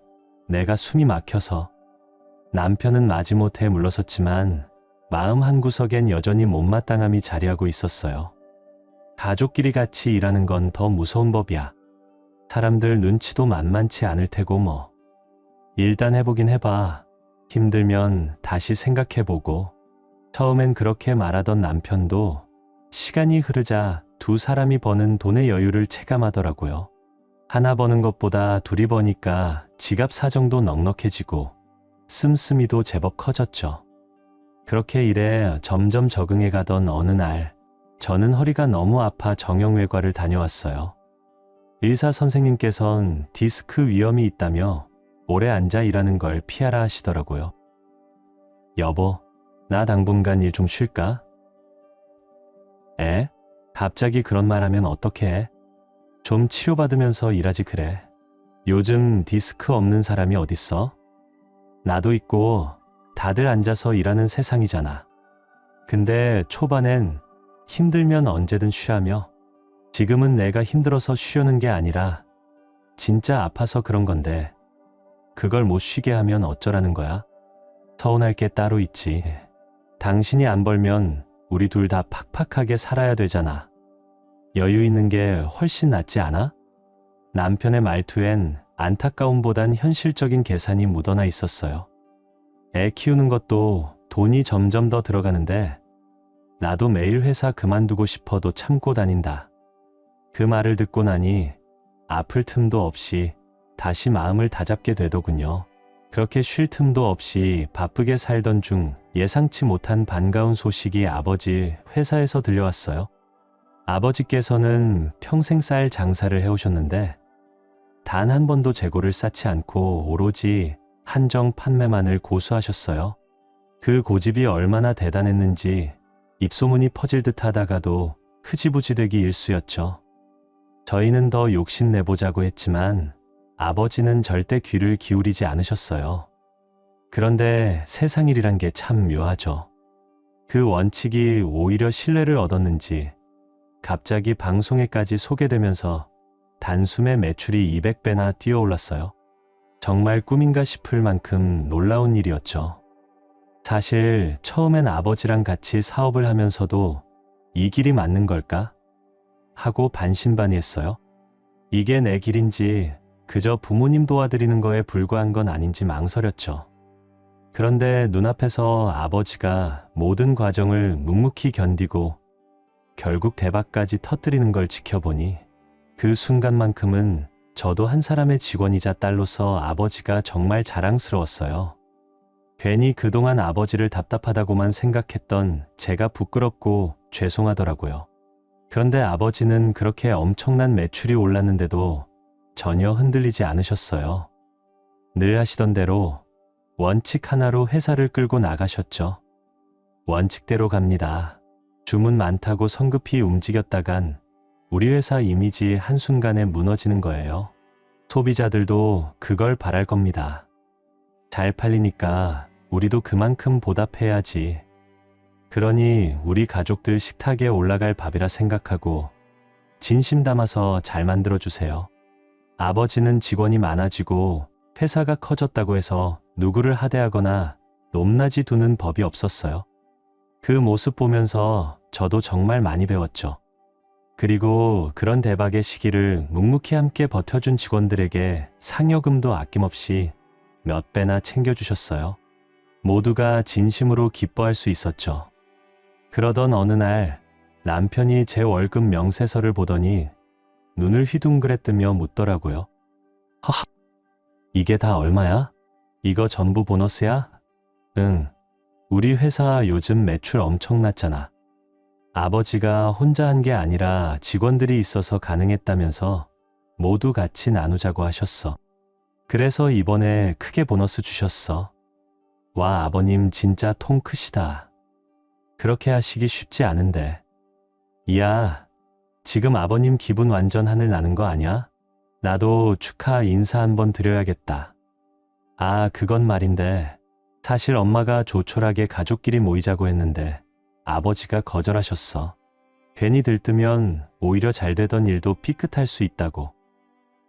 내가 숨이 막혀서. 남편은 마지못해 물러섰지만 마음 한구석엔 여전히 못마땅함이 자리하고 있었어요. 가족끼리 같이 일하는 건 더 무서운 법이야. 사람들 눈치도 만만치 않을 테고 뭐. 일단 해보긴 해봐. 힘들면 다시 생각해보고. 처음엔 그렇게 말하던 남편도 시간이 흐르자 두 사람이 버는 돈의 여유를 체감하더라고요. 하나 버는 것보다 둘이 버니까 지갑 사정도 넉넉해지고 씀씀이도 제법 커졌죠. 그렇게 일에 점점 적응해 가던 어느 날 저는 허리가 너무 아파 정형외과를 다녀왔어요. 의사 선생님께선 디스크 위험이 있다며 오래 앉아 일하는 걸 피하라 하시더라고요. 여보, 나 당분간 일 좀 쉴까? 에? 갑자기 그런 말 하면 어떡해? 좀 치료받으면서 일하지 그래. 요즘 디스크 없는 사람이 어딨어? 나도 있고 다들 앉아서 일하는 세상이잖아. 근데 초반엔 힘들면 언제든 쉬하며 지금은 내가 힘들어서 쉬려는 게 아니라 진짜 아파서 그런 건데 그걸 못 쉬게 하면 어쩌라는 거야? 서운할 게 따로 있지. 당신이 안 벌면 우리 둘 다 팍팍하게 살아야 되잖아. 여유 있는 게 훨씬 낫지 않아? 남편의 말투엔 안타까움보단 현실적인 계산이 묻어나 있었어요. 애 키우는 것도 돈이 점점 더 들어가는데 나도 매일 회사 그만두고 싶어도 참고 다닌다. 그 말을 듣고 나니 아플 틈도 없이 다시 마음을 다잡게 되더군요. 그렇게 쉴 틈도 없이 바쁘게 살던 중 예상치 못한 반가운 소식이 아버지 회사에서 들려왔어요. 아버지께서는 평생 쌀 장사를 해오셨는데 단 한 번도 재고를 쌓지 않고 오로지 한정 판매만을 고수하셨어요. 그 고집이 얼마나 대단했는지 입소문이 퍼질 듯 하다가도 흐지부지 되기 일쑤였죠. 저희는 더 욕심내보자고 했지만 아버지는 절대 귀를 기울이지 않으셨어요. 그런데 세상 일이란 게 참 묘하죠. 그 원칙이 오히려 신뢰를 얻었는지 갑자기 방송에까지 소개되면서 단숨에 매출이 200배나 뛰어올랐어요. 정말 꿈인가 싶을 만큼 놀라운 일이었죠. 사실 처음엔 아버지랑 같이 사업을 하면서도 이 길이 맞는 걸까? 하고 반신반의했어요. 이게 내 길인지 그저 부모님 도와드리는 거에 불과한 건 아닌지 망설였죠. 그런데 눈앞에서 아버지가 모든 과정을 묵묵히 견디고 결국 대박까지 터뜨리는 걸 지켜보니 그 순간만큼은 저도 한 사람의 직원이자 딸로서 아버지가 정말 자랑스러웠어요. 괜히 그동안 아버지를 답답하다고만 생각했던 제가 부끄럽고 죄송하더라고요. 그런데 아버지는 그렇게 엄청난 매출이 올랐는데도 전혀 흔들리지 않으셨어요. 늘 하시던 대로 원칙 하나로 회사를 끌고 나가셨죠. 원칙대로 갑니다. 주문 많다고 성급히 움직였다간 우리 회사 이미지 한순간에 무너지는 거예요. 소비자들도 그걸 바랄 겁니다. 잘 팔리니까 우리도 그만큼 보답해야지. 그러니 우리 가족들 식탁에 올라갈 밥이라 생각하고 진심 담아서 잘 만들어주세요. 아버지는 직원이 많아지고 회사가 커졌다고 해서 누구를 하대하거나 높낮이 두는 법이 없었어요. 그 모습 보면서 저도 정말 많이 배웠죠. 그리고 그런 대박의 시기를 묵묵히 함께 버텨준 직원들에게 상여금도 아낌없이 몇 배나 챙겨주셨어요. 모두가 진심으로 기뻐할 수 있었죠. 그러던 어느 날 남편이 제 월급 명세서를 보더니 눈을 휘둥그레뜨며 묻더라고요. 허하, 이게 다 얼마야? 이거 전부 보너스야? 응, 우리 회사 요즘 매출 엄청났잖아. 아버지가 혼자 한 게 아니라 직원들이 있어서 가능했다면서 모두 같이 나누자고 하셨어. 그래서 이번에 크게 보너스 주셨어. 와, 아버님 진짜 통 크시다. 그렇게 하시기 쉽지 않은데. 이야, 지금 아버님 기분 완전 하늘 나는 거 아냐? 나도 축하 인사 한번 드려야겠다. 아, 그건 말인데 사실 엄마가 조촐하게 가족끼리 모이자고 했는데 아버지가 거절하셨어. 괜히 들뜨면 오히려 잘 되던 일도 삐끗할 수 있다고.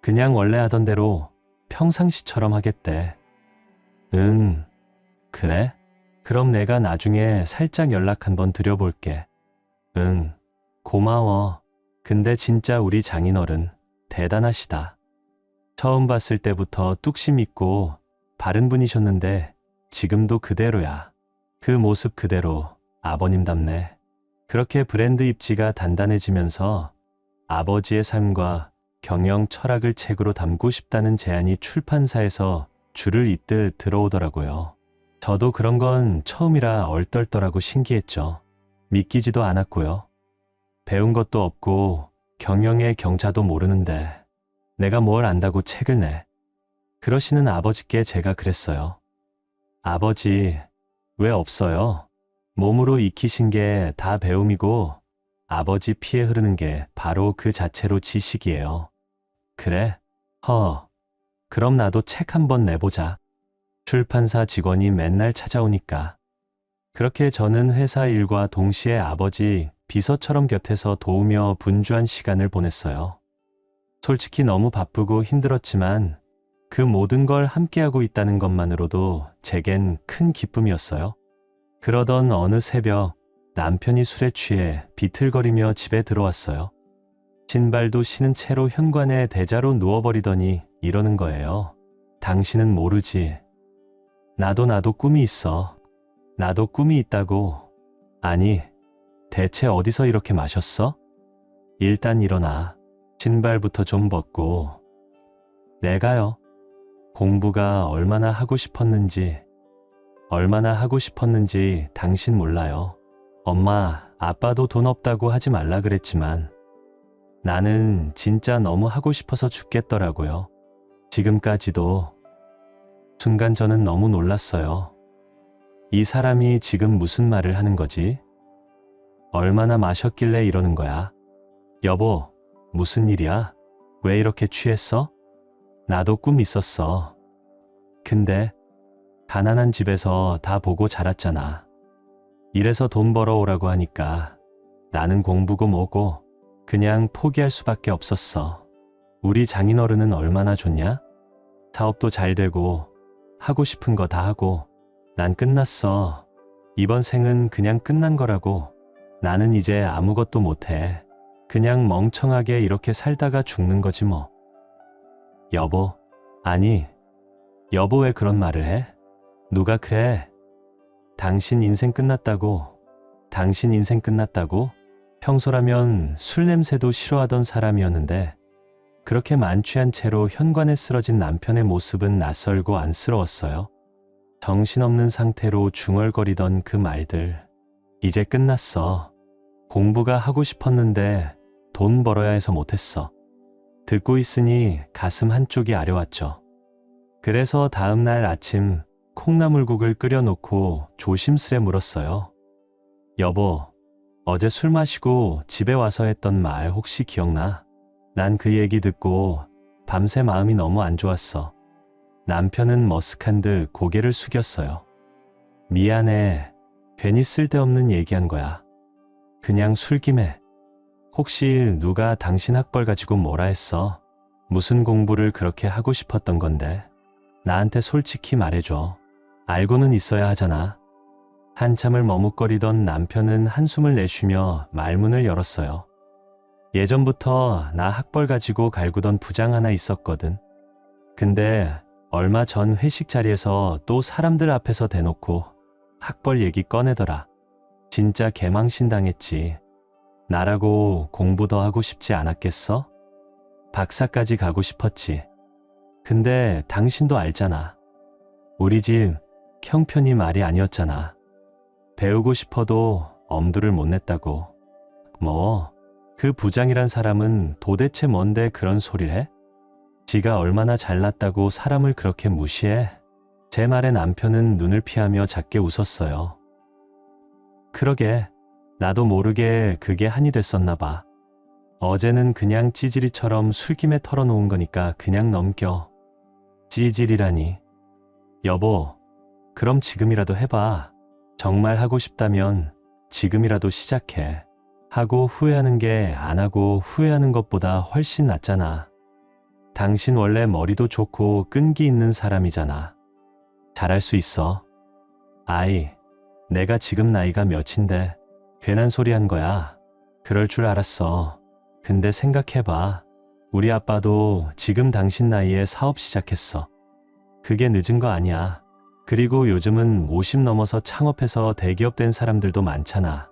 그냥 원래 하던 대로 평상시처럼 하겠대. 응, 그래? 그럼 내가 나중에 살짝 연락 한번 드려볼게. 응, 고마워. 근데 진짜 우리 장인어른 대단하시다. 처음 봤을 때부터 뚝심 있고 바른 분이셨는데 지금도 그대로야. 그 모습 그대로 아버님답네. 그렇게 브랜드 입지가 단단해지면서 아버지의 삶과 경영 철학을 책으로 담고 싶다는 제안이 출판사에서 줄을 잇듯 들어오더라고요. 저도 그런 건 처음이라 얼떨떨하고 신기했죠. 믿기지도 않았고요. 배운 것도 없고 경영의 경자도 모르는데 내가 뭘 안다고 책을 내. 그러시는 아버지께 제가 그랬어요. 아버지, 왜 없어요? 몸으로 익히신 게 다 배움이고 아버지 피에 흐르는 게 바로 그 자체로 지식이에요. 그래? 그럼 나도 책 한번 내보자. 출판사 직원이 맨날 찾아오니까. 그렇게 저는 회사 일과 동시에 아버지 비서처럼 곁에서 도우며 분주한 시간을 보냈어요. 솔직히 너무 바쁘고 힘들었지만 그 모든 걸 함께하고 있다는 것만으로도 제겐 큰 기쁨이었어요. 그러던 어느 새벽 남편이 술에 취해 비틀거리며 집에 들어왔어요. 신발도 신은 채로 현관에 대자로 누워버리더니 이러는 거예요. 당신은 모르지. 나도 꿈이 있어. 나도 꿈이 있다고. 아니, 대체 어디서 이렇게 마셨어? 일단 일어나. 신발부터 좀 벗고. 내가요. 공부가 얼마나 하고 싶었는지 당신 몰라요. 엄마, 아빠도 돈 없다고 하지 말라 그랬지만 나는 진짜 너무 하고 싶어서 죽겠더라고요. 지금까지도. 순간 저는 너무 놀랐어요. 이 사람이 지금 무슨 말을 하는 거지? 얼마나 마셨길래 이러는 거야? 여보, 무슨 일이야? 왜 이렇게 취했어? 나도 꿈 있었어. 근데 가난한 집에서 다 보고 자랐잖아. 이래서 돈 벌어오라고 하니까 나는 공부고 뭐고 그냥 포기할 수밖에 없었어. 우리 장인어른은 얼마나 좋냐? 사업도 잘 되고 하고 싶은 거 다 하고 난 끝났어. 이번 생은 그냥 끝난 거라고. 나는 이제 아무것도 못해. 그냥 멍청하게 이렇게 살다가 죽는 거지 뭐. 여보, 아니, 여보 왜 그런 말을 해? 누가 그래? 당신 인생 끝났다고. 당신 인생 끝났다고? 평소라면 술 냄새도 싫어하던 사람이었는데 그렇게 만취한 채로 현관에 쓰러진 남편의 모습은 낯설고 안쓰러웠어요. 정신없는 상태로 중얼거리던 그 말들. 이제 끝났어. 공부가 하고 싶었는데 돈 벌어야 해서 못했어. 듣고 있으니 가슴 한쪽이 아려왔죠. 그래서 다음 날 아침 콩나물국을 끓여놓고 조심스레 물었어요. 여보, 어제 술 마시고 집에 와서 했던 말 혹시 기억나? 난 그 얘기 듣고 밤새 마음이 너무 안 좋았어. 남편은 머쓱한 듯 고개를 숙였어요. 미안해. 괜히 쓸데없는 얘기한 거야. 그냥 술김에. 혹시 누가 당신 학벌 가지고 뭐라 했어? 무슨 공부를 그렇게 하고 싶었던 건데? 나한테 솔직히 말해줘. 알고는 있어야 하잖아. 한참을 머뭇거리던 남편은 한숨을 내쉬며 말문을 열었어요. 예전부터 나 학벌 가지고 갈구던 부장 하나 있었거든. 근데 얼마 전 회식 자리에서 또 사람들 앞에서 대놓고 학벌 얘기 꺼내더라. 진짜 개망신당했지. 나라고 공부 더 하고 싶지 않았겠어? 박사까지 가고 싶었지. 근데 당신도 알잖아. 우리 집 형편이 말이 아니었잖아. 배우고 싶어도 엄두를 못 냈다고. 그 부장이란 사람은 도대체 뭔데 그런 소리를 해? 지가 얼마나 잘났다고 사람을 그렇게 무시해? 제 말에 남편은 눈을 피하며 작게 웃었어요. 그러게, 나도 모르게 그게 한이 됐었나 봐. 어제는 그냥 찌질이처럼 술김에 털어놓은 거니까 그냥 넘겨. 찌질이라니. 여보, 그럼 지금이라도 해봐. 정말 하고 싶다면 지금이라도 시작해. 하고 후회하는 게 안 하고 후회하는 것보다 훨씬 낫잖아. 당신 원래 머리도 좋고 끈기 있는 사람이잖아. 잘할 수 있어. 아이, 내가 지금 나이가 몇인데 괜한 소리 한 거야. 그럴 줄 알았어. 근데 생각해봐. 우리 아빠도 지금 당신 나이에 사업 시작했어. 그게 늦은 거 아니야. 그리고 요즘은 50 넘어서 창업해서 대기업 된 사람들도 많잖아.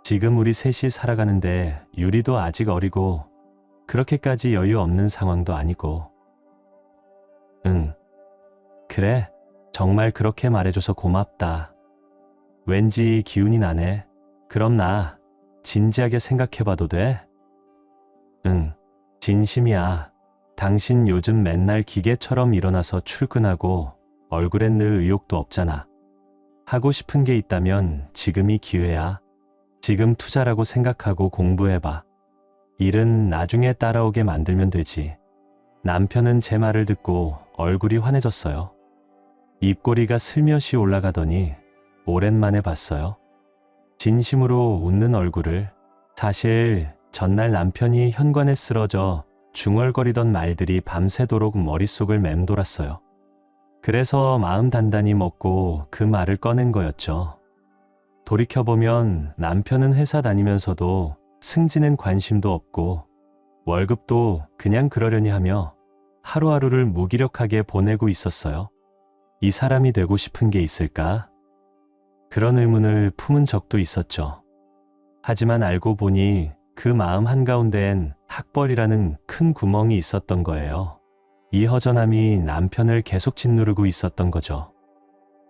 지금 우리 셋이 살아가는데 유리도 아직 어리고 그렇게까지 여유 없는 상황도 아니고. 응. 그래. 정말 그렇게 말해줘서 고맙다. 왠지 기운이 나네. 그럼 나 진지하게 생각해봐도 돼? 응. 진심이야. 당신 요즘 맨날 기계처럼 일어나서 출근하고 얼굴엔 늘 의욕도 없잖아. 하고 싶은 게 있다면 지금이 기회야. 지금 투자라고 생각하고 공부해봐. 일은 나중에 따라오게 만들면 되지. 남편은 제 말을 듣고 얼굴이 환해졌어요. 입꼬리가 슬며시 올라가더니 오랜만에 봤어요. 진심으로 웃는 얼굴을. 사실 전날 남편이 현관에 쓰러져 중얼거리던 말들이 밤새도록 머릿속을 맴돌았어요. 그래서 마음 단단히 먹고 그 말을 꺼낸 거였죠. 돌이켜보면 남편은 회사 다니면서도 승진엔 관심도 없고 월급도 그냥 그러려니 하며 하루하루를 무기력하게 보내고 있었어요. 이 사람이 되고 싶은 게 있을까? 그런 의문을 품은 적도 있었죠. 하지만 알고 보니 그 마음 한가운데엔 학벌이라는 큰 구멍이 있었던 거예요. 이 허전함이 남편을 계속 짓누르고 있었던 거죠.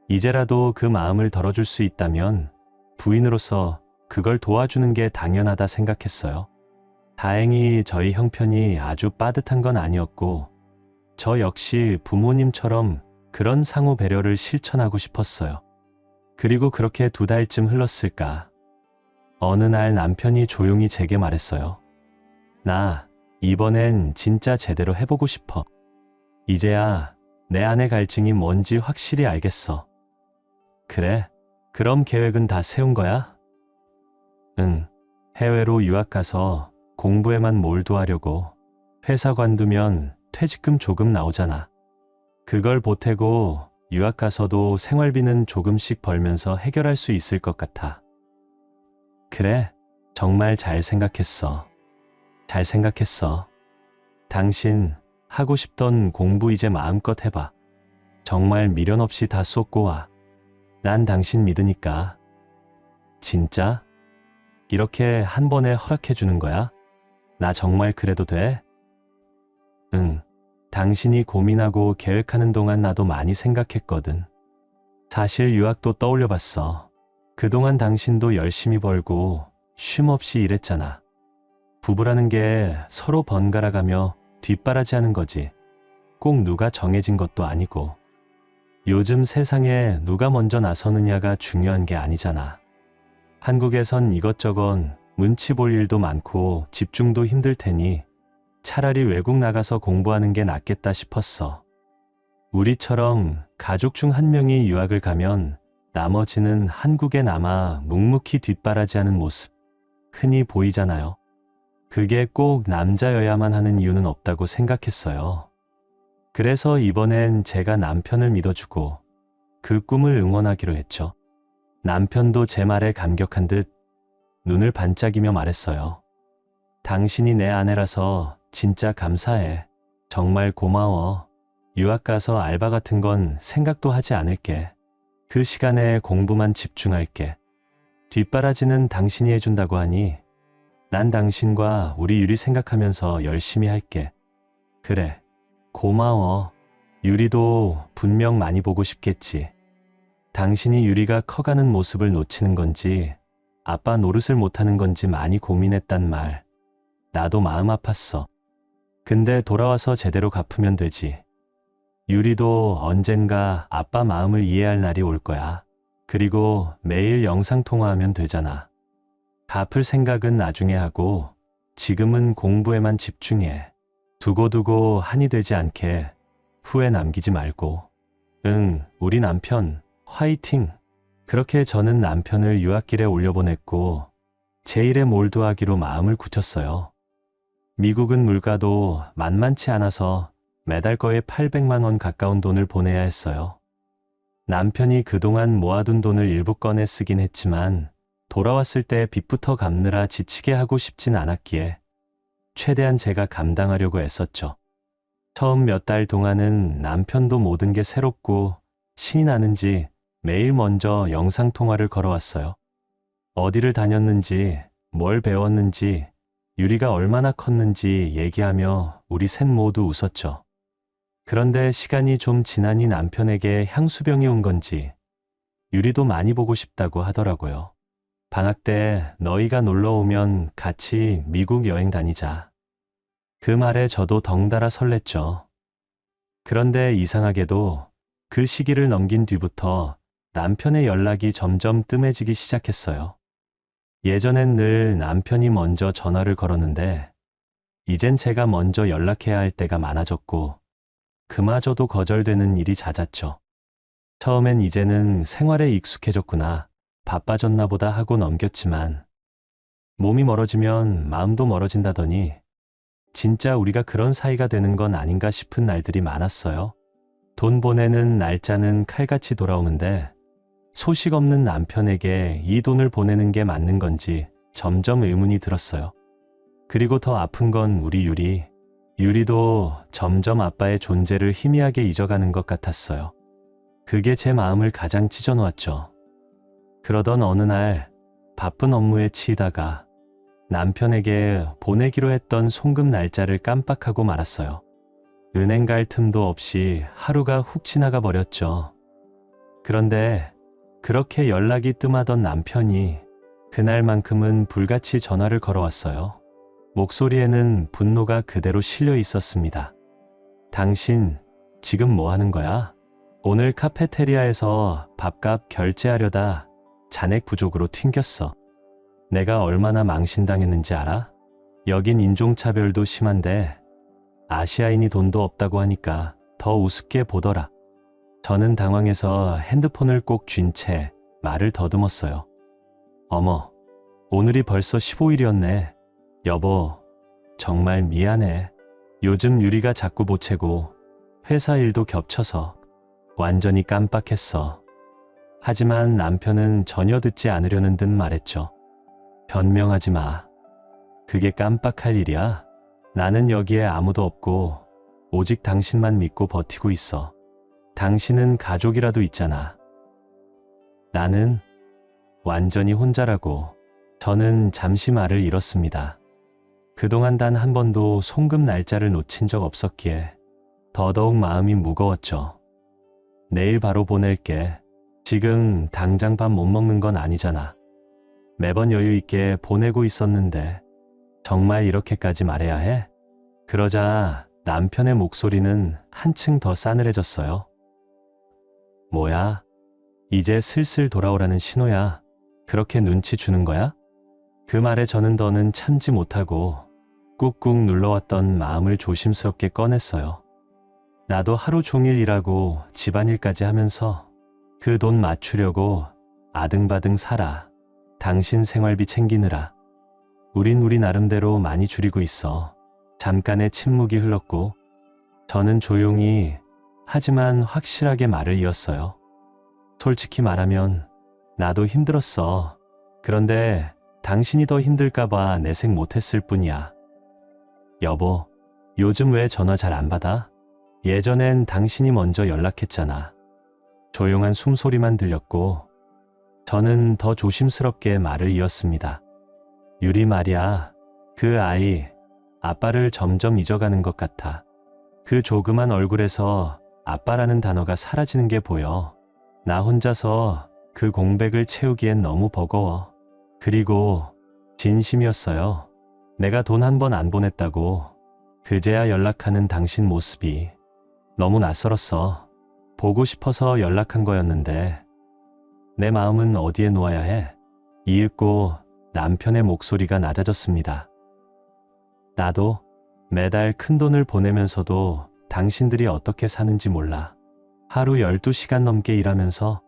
이제라도 그 마음을 덜어줄 수 있다면 부인으로서 그걸 도와주는 게 당연하다 생각했어요. 다행히 저희 형편이 아주 빠듯한 건 아니었고 저 역시 부모님처럼 그런 상호 배려를 실천하고 싶었어요. 그리고 그렇게 2달쯤 흘렀을까. 어느 날 남편이 조용히 제게 말했어요. 나 이번엔 진짜 제대로 해보고 싶어. 이제야 내 안의 갈증이 뭔지 확실히 알겠어. 그래? 그럼 계획은 다 세운 거야? 응. 해외로 유학 가서 공부에만 몰두하려고. 회사 관두면 퇴직금 조금 나오잖아. 그걸 보태고 유학 가서도 생활비는 조금씩 벌면서 해결할 수 있을 것 같아. 그래, 정말 잘 생각했어. 잘 생각했어. 당신 하고 싶던 공부 이제 마음껏 해봐. 정말 미련 없이 다 쏟고 와. 난 당신 믿으니까. 진짜? 이렇게 한 번에 허락해 주는 거야? 나 정말 그래도 돼? 응. 당신이 고민하고 계획하는 동안 나도 많이 생각했거든. 사실 유학도 떠올려 봤어. 그동안 당신도 열심히 벌고 쉼 없이 일했잖아. 부부라는 게 서로 번갈아가며 뒷바라지하는 거지. 꼭 누가 정해진 것도 아니고. 요즘 세상에 누가 먼저 나서느냐가 중요한 게 아니잖아. 한국에선 이것저것 눈치 볼 일도 많고 집중도 힘들 테니 차라리 외국 나가서 공부하는 게 낫겠다 싶었어. 우리처럼 가족 중 한 명이 유학을 가면 나머지는 한국에 남아 묵묵히 뒷바라지하는 모습 흔히 보이잖아요. 그게 꼭 남자여야만 하는 이유는 없다고 생각했어요. 그래서 이번엔 제가 남편을 믿어주고 그 꿈을 응원하기로 했죠. 남편도 제 말에 감격한 듯 눈을 반짝이며 말했어요. 당신이 내 아내라서 진짜 감사해. 정말 고마워. 유학 가서 알바 같은 건 생각도 하지 않을게. 그 시간에 공부만 집중할게. 뒷바라지는 당신이 해준다고 하니 난 당신과 우리 유리 생각하면서 열심히 할게. 그래. 고마워. 유리도 분명 많이 보고 싶겠지. 당신이 유리가 커가는 모습을 놓치는 건지 아빠 노릇을 못하는 건지 많이 고민했단 말. 나도 마음 아팠어. 근데 돌아와서 제대로 갚으면 되지. 유리도 언젠가 아빠 마음을 이해할 날이 올 거야. 그리고 매일 영상통화하면 되잖아. 갚을 생각은 나중에 하고 지금은 공부에만 집중해. 두고두고 한이 되지 않게 후회 남기지 말고. 응, 우리 남편 화이팅! 그렇게 저는 남편을 유학길에 올려보냈고 제 일에 몰두하기로 마음을 굳혔어요. 미국은 물가도 만만치 않아서 매달 거의 800만 원 가까운 돈을 보내야 했어요. 남편이 그동안 모아둔 돈을 일부 꺼내 쓰긴 했지만 돌아왔을 때 빚부터 갚느라 지치게 하고 싶진 않았기에 최대한 제가 감당하려고 애썼죠. 처음 몇 달 동안은 남편도 모든 게 새롭고 신이 나는지 매일 먼저 영상통화를 걸어왔어요. 어디를 다녔는지, 뭘 배웠는지, 유리가 얼마나 컸는지 얘기하며 우리 셋 모두 웃었죠. 그런데 시간이 좀 지나니 남편에게 향수병이 온 건지 유리도 많이 보고 싶다고 하더라고요. 방학 때 너희가 놀러 오면 같이 미국 여행 다니자. 그 말에 저도 덩달아 설렜죠. 그런데 이상하게도 그 시기를 넘긴 뒤부터 남편의 연락이 점점 뜸해지기 시작했어요. 예전엔 늘 남편이 먼저 전화를 걸었는데 이젠 제가 먼저 연락해야 할 때가 많아졌고 그마저도 거절되는 일이 잦았죠. 처음엔 이제는 생활에 익숙해졌구나, 바빠졌나 보다 하고 넘겼지만 몸이 멀어지면 마음도 멀어진다더니 진짜 우리가 그런 사이가 되는 건 아닌가 싶은 날들이 많았어요. 돈 보내는 날짜는 칼같이 돌아오는데 소식 없는 남편에게 이 돈을 보내는 게 맞는 건지 점점 의문이 들었어요. 그리고 더 아픈 건 우리 유리. 유리도 점점 아빠의 존재를 희미하게 잊어가는 것 같았어요. 그게 제 마음을 가장 찢어놓았죠. 그러던 어느 날 바쁜 업무에 치이다가 남편에게 보내기로 했던 송금 날짜를 깜빡하고 말았어요. 은행 갈 틈도 없이 하루가 훅 지나가 버렸죠. 그런데 그렇게 연락이 뜸하던 남편이 그날만큼은 불같이 전화를 걸어왔어요. 목소리에는 분노가 그대로 실려 있었습니다. 당신 지금 뭐 하는 거야? 오늘 카페테리아에서 밥값 결제하려다 잔액 부족으로 튕겼어. 내가 얼마나 망신당했는지 알아? 여긴 인종차별도 심한데 아시아인이 돈도 없다고 하니까 더 우습게 보더라. 저는 당황해서 핸드폰을 꼭 쥔 채 말을 더듬었어요. 어머, 오늘이 벌써 15일이었네. 여보, 정말 미안해. 요즘 유리가 자꾸 보채고 회사 일도 겹쳐서 완전히 깜빡했어. 하지만 남편은 전혀 듣지 않으려는 듯 말했죠. 변명하지 마. 그게 깜빡할 일이야. 나는 여기에 아무도 없고 오직 당신만 믿고 버티고 있어. 당신은 가족이라도 있잖아. 나는 완전히 혼자라고. 저는 잠시 말을 잃었습니다. 그동안 단 한 번도 송금 날짜를 놓친 적 없었기에 더더욱 마음이 무거웠죠. 내일 바로 보낼게. 지금 당장 밥 못 먹는 건 아니잖아. 매번 여유 있게 보내고 있었는데 정말 이렇게까지 말해야 해? 그러자 남편의 목소리는 한층 더 싸늘해졌어요. 뭐야? 이제 슬슬 돌아오라는 신호야. 그렇게 눈치 주는 거야? 그 말에 저는 더는 참지 못하고 꾹꾹 눌러왔던 마음을 조심스럽게 꺼냈어요. 나도 하루 종일 일하고 집안일까지 하면서 그 돈 맞추려고 아등바등 살아. 당신 생활비 챙기느라. 우린 우리 나름대로 많이 줄이고 있어. 잠깐의 침묵이 흘렀고 저는 조용히 하지만 확실하게 말을 이었어요. 솔직히 말하면 나도 힘들었어. 그런데 당신이 더 힘들까봐 내색 못했을 뿐이야. 여보, 요즘 왜 전화 잘 안 받아? 예전엔 당신이 먼저 연락했잖아. 조용한 숨소리만 들렸고 저는 더 조심스럽게 말을 이었습니다. 유리 말이야. 그 아이, 아빠를 점점 잊어가는 것 같아. 그 조그만 얼굴에서 아빠라는 단어가 사라지는 게 보여. 나 혼자서 그 공백을 채우기엔 너무 버거워. 그리고 진심이었어요. 내가 돈 한 번 안 보냈다고 그제야 연락하는 당신 모습이 너무 낯설었어. 보고 싶어서 연락한 거였는데 내 마음은 어디에 놓아야 해? 이윽고 남편의 목소리가 낮아졌습니다. 나도 매달 큰돈을 보내면서도 당신들이 어떻게 사는지 몰라. 하루 12시간 넘게 일하면서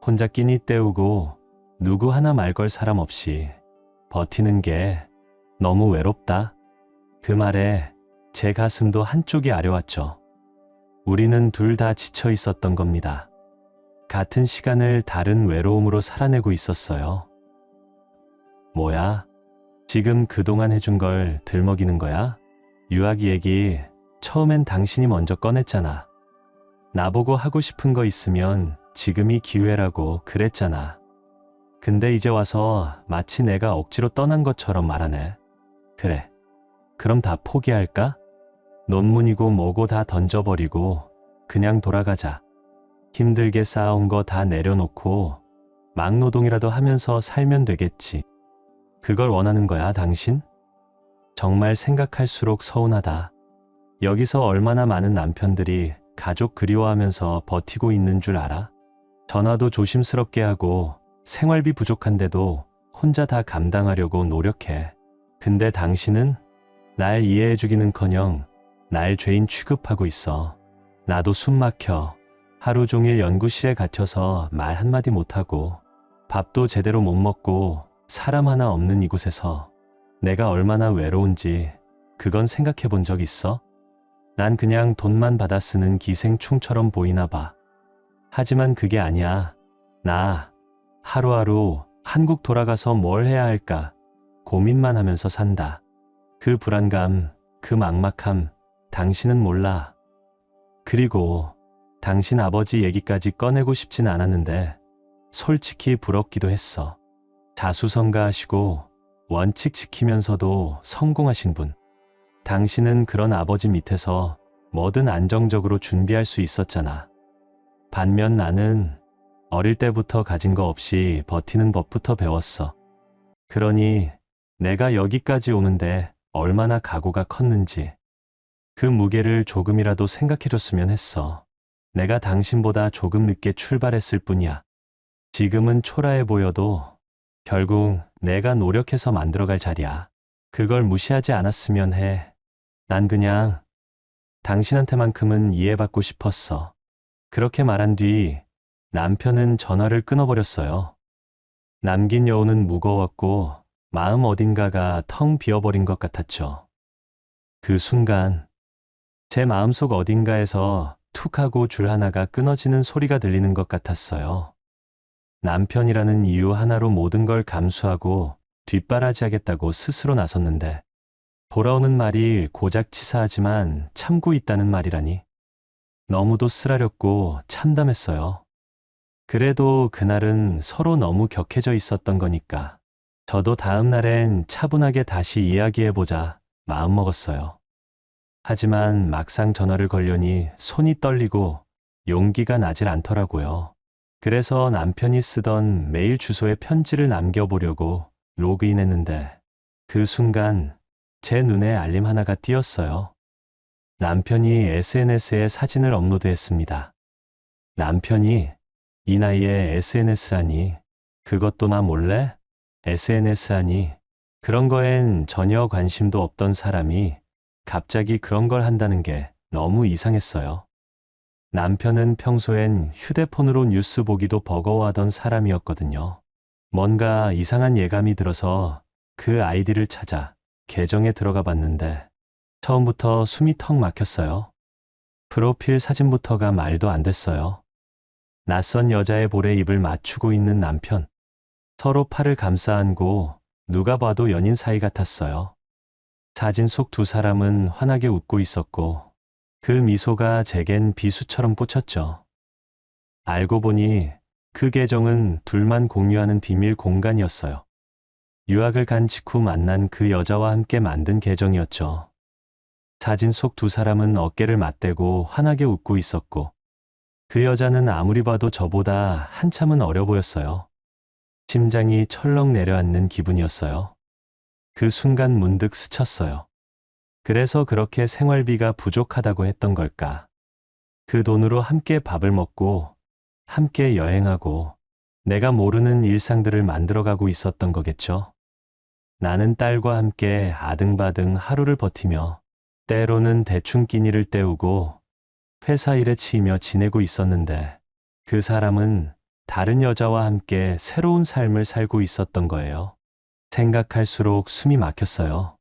혼자 끼니 때우고 누구 하나 말 걸 사람 없이 버티는 게 너무 외롭다. 그 말에 제 가슴도 한쪽이 아려왔죠. 우리는 둘 다 지쳐 있었던 겁니다. 같은 시간을 다른 외로움으로 살아내고 있었어요. 뭐야? 지금 그동안 해준 걸 들먹이는 거야? 유아기 얘기 처음엔 당신이 먼저 꺼냈잖아. 나보고 하고 싶은 거 있으면 지금이 기회라고 그랬잖아. 근데 이제 와서 마치 내가 억지로 떠난 것처럼 말하네. 그래. 그럼 다 포기할까? 논문이고 뭐고 다 던져버리고 그냥 돌아가자. 힘들게 쌓아온 거 다 내려놓고 막노동이라도 하면서 살면 되겠지. 그걸 원하는 거야, 당신? 정말 생각할수록 서운하다. 여기서 얼마나 많은 남편들이 가족 그리워하면서 버티고 있는 줄 알아? 전화도 조심스럽게 하고 생활비 부족한데도 혼자 다 감당하려고 노력해. 근데 당신은 날 이해해주기는커녕 날 죄인 취급하고 있어. 나도 숨 막혀. 하루 종일 연구실에 갇혀서 말 한마디 못하고 밥도 제대로 못 먹고 사람 하나 없는 이곳에서 내가 얼마나 외로운지 그건 생각해 본 적 있어? 난 그냥 돈만 받아 쓰는 기생충처럼 보이나 봐. 하지만 그게 아니야. 나 하루하루 한국 돌아가서 뭘 해야 할까 고민만 하면서 산다. 그 불안감, 그 막막함, 당신은 몰라. 그리고 당신 아버지 얘기까지 꺼내고 싶진 않았는데 솔직히 부럽기도 했어. 자수성가하시고 원칙 지키면서도 성공하신 분. 당신은 그런 아버지 밑에서 뭐든 안정적으로 준비할 수 있었잖아. 반면 나는 어릴 때부터 가진 거 없이 버티는 법부터 배웠어. 그러니 내가 여기까지 오는데 얼마나 각오가 컸는지 그 무게를 조금이라도 생각해줬으면 했어. 내가 당신보다 조금 늦게 출발했을 뿐이야. 지금은 초라해 보여도 결국 내가 노력해서 만들어갈 자리야. 그걸 무시하지 않았으면 해. 난 그냥 당신한테만큼은 이해받고 싶었어. 그렇게 말한 뒤 남편은 전화를 끊어버렸어요. 남긴 여운은 무거웠고 마음 어딘가가 텅 비어버린 것 같았죠. 그 순간 제 마음속 어딘가에서 툭 하고 줄 하나가 끊어지는 소리가 들리는 것 같았어요. 남편이라는 이유 하나로 모든 걸 감수하고 뒷바라지하겠다고 스스로 나섰는데 돌아오는 말이 고작 치사하지만 참고 있다는 말이라니. 너무도 쓰라렸고 참담했어요. 그래도 그날은 서로 너무 격해져 있었던 거니까 저도 다음 날엔 차분하게 다시 이야기해보자 마음먹었어요. 하지만 막상 전화를 걸려니 손이 떨리고 용기가 나질 않더라고요. 그래서 남편이 쓰던 메일 주소에 편지를 남겨보려고 로그인했는데 그 순간 제 눈에 알림 하나가 띄었어요. 남편이 SNS에 사진을 업로드했습니다. 남편이 이 나이에 SNS라니, 그것도 나 몰래? SNS라니, 그런 거엔 전혀 관심도 없던 사람이 갑자기 그런 걸 한다는 게 너무 이상했어요. 남편은 평소엔 휴대폰으로 뉴스 보기도 버거워하던 사람이었거든요. 뭔가 이상한 예감이 들어서 그 아이디를 찾아 계정에 들어가 봤는데 처음부터 숨이 턱 막혔어요. 프로필 사진부터가 말도 안 됐어요. 낯선 여자의 볼에 입을 맞추고 있는 남편. 서로 팔을 감싸 안고 누가 봐도 연인 사이 같았어요. 사진 속 두 사람은 환하게 웃고 있었고 그 미소가 제겐 비수처럼 꽂혔죠. 알고 보니 그 계정은 둘만 공유하는 비밀 공간이었어요. 유학을 간 직후 만난 그 여자와 함께 만든 계정이었죠. 사진 속 두 사람은 어깨를 맞대고 환하게 웃고 있었고 그 여자는 아무리 봐도 저보다 한참은 어려 보였어요. 심장이 철렁 내려앉는 기분이었어요. 그 순간 문득 스쳤어요. 그래서 그렇게 생활비가 부족하다고 했던 걸까? 그 돈으로 함께 밥을 먹고 함께 여행하고 내가 모르는 일상들을 만들어가고 있었던 거겠죠. 나는 딸과 함께 아등바등 하루를 버티며 때로는 대충 끼니를 때우고 회사 일에 치이며 지내고 있었는데 그 사람은 다른 여자와 함께 새로운 삶을 살고 있었던 거예요. 생각할수록 숨이 막혔어요.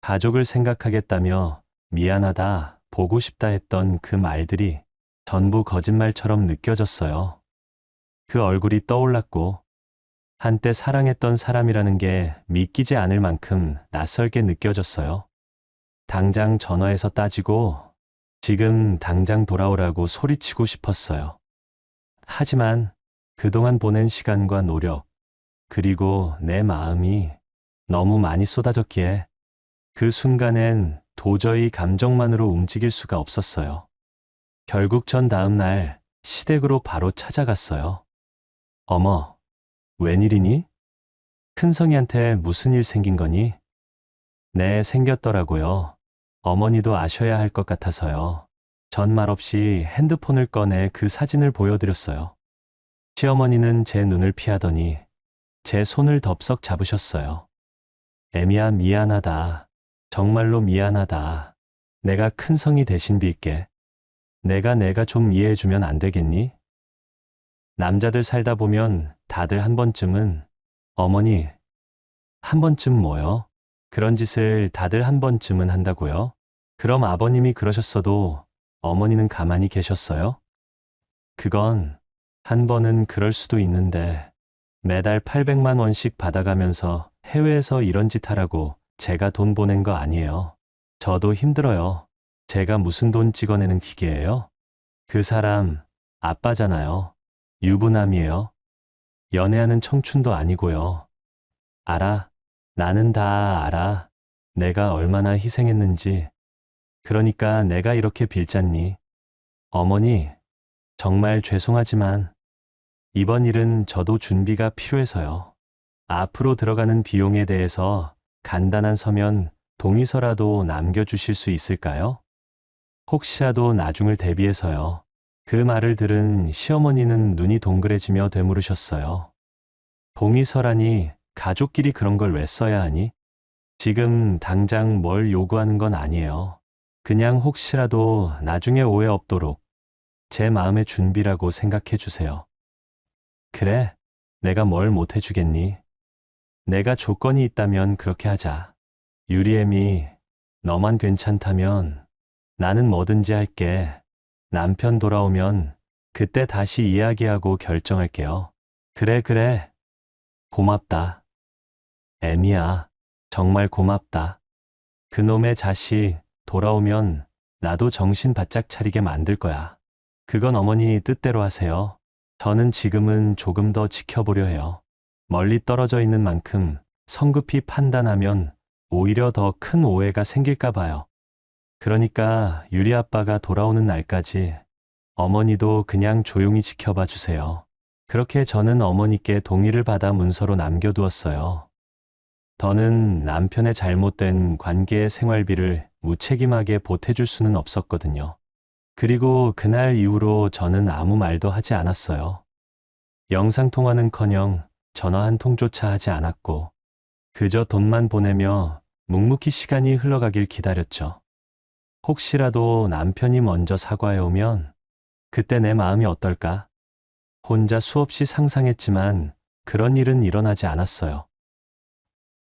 가족을 생각하겠다며 미안하다, 보고 싶다 했던 그 말들이 전부 거짓말처럼 느껴졌어요. 그 얼굴이 떠올랐고 한때 사랑했던 사람이라는 게 믿기지 않을 만큼 낯설게 느껴졌어요. 당장 전화해서 따지고 지금 당장 돌아오라고 소리치고 싶었어요. 하지만 그동안 보낸 시간과 노력, 그리고 내 마음이 너무 많이 쏟아졌기에 그 순간엔 도저히 감정만으로 움직일 수가 없었어요. 결국 전 다음 날 시댁으로 바로 찾아갔어요. 어머, 웬일이니? 큰성이한테 무슨 일 생긴 거니? 네, 생겼더라고요. 어머니도 아셔야 할 것 같아서요. 전 말없이 핸드폰을 꺼내 그 사진을 보여드렸어요. 시어머니는 제 눈을 피하더니 제 손을 덥석 잡으셨어요. 애미야, 미안하다. 정말로 미안하다. 내가 큰 성이 대신 빌게. 내가 좀 이해해주면 안 되겠니? 남자들 살다 보면 다들 한 번쯤은, 어머니, 한 번쯤 뭐요? 그런 짓을 다들 한 번쯤은 한다고요? 그럼 아버님이 그러셨어도 어머니는 가만히 계셨어요? 그건 한 번은 그럴 수도 있는데 매달 800만 원씩 받아가면서 해외에서 이런 짓 하라고 제가 돈 보낸 거 아니에요. 저도 힘들어요. 제가 무슨 돈 찍어내는 기계예요? 그 사람 아빠잖아요. 유부남이에요. 연애하는 청춘도 아니고요. 알아. 나는 다 알아. 내가 얼마나 희생했는지. 그러니까 내가 이렇게 빌잖니. 어머니, 정말 죄송하지만 이번 일은 저도 준비가 필요해서요. 앞으로 들어가는 비용에 대해서 간단한 서면 동의서라도 남겨주실 수 있을까요? 혹시라도 나중을 대비해서요. 그 말을 들은 시어머니는 눈이 동그래지며 되물으셨어요. 동의서라니 가족끼리 그런 걸 왜 써야 하니? 지금 당장 뭘 요구하는 건 아니에요. 그냥 혹시라도 나중에 오해 없도록 제 마음의 준비라고 생각해 주세요. 그래, 내가 뭘 못 해주겠니? 내가 조건이 있다면 그렇게 하자. 유리애미, 너만 괜찮다면 나는 뭐든지 할게. 남편 돌아오면 그때 다시 이야기하고 결정할게요. 그래. 고맙다. 애미야, 정말 고맙다. 그놈의 자식 돌아오면 나도 정신 바짝 차리게 만들 거야. 그건 어머니 뜻대로 하세요. 저는 지금은 조금 더 지켜보려 해요. 멀리 떨어져 있는 만큼 성급히 판단하면 오히려 더 큰 오해가 생길까 봐요. 그러니까 유리 아빠가 돌아오는 날까지 어머니도 그냥 조용히 지켜봐 주세요. 그렇게 저는 어머니께 동의를 받아 문서로 남겨두었어요. 더는 남편의 잘못된 관계의 생활비를 무책임하게 보태줄 수는 없었거든요. 그리고 그날 이후로 저는 아무 말도 하지 않았어요. 영상통화는커녕 전화 한 통조차 하지 않았고 그저 돈만 보내며 묵묵히 시간이 흘러가길 기다렸죠. 혹시라도 남편이 먼저 사과해 오면 그때 내 마음이 어떨까? 혼자 수없이 상상했지만 그런 일은 일어나지 않았어요.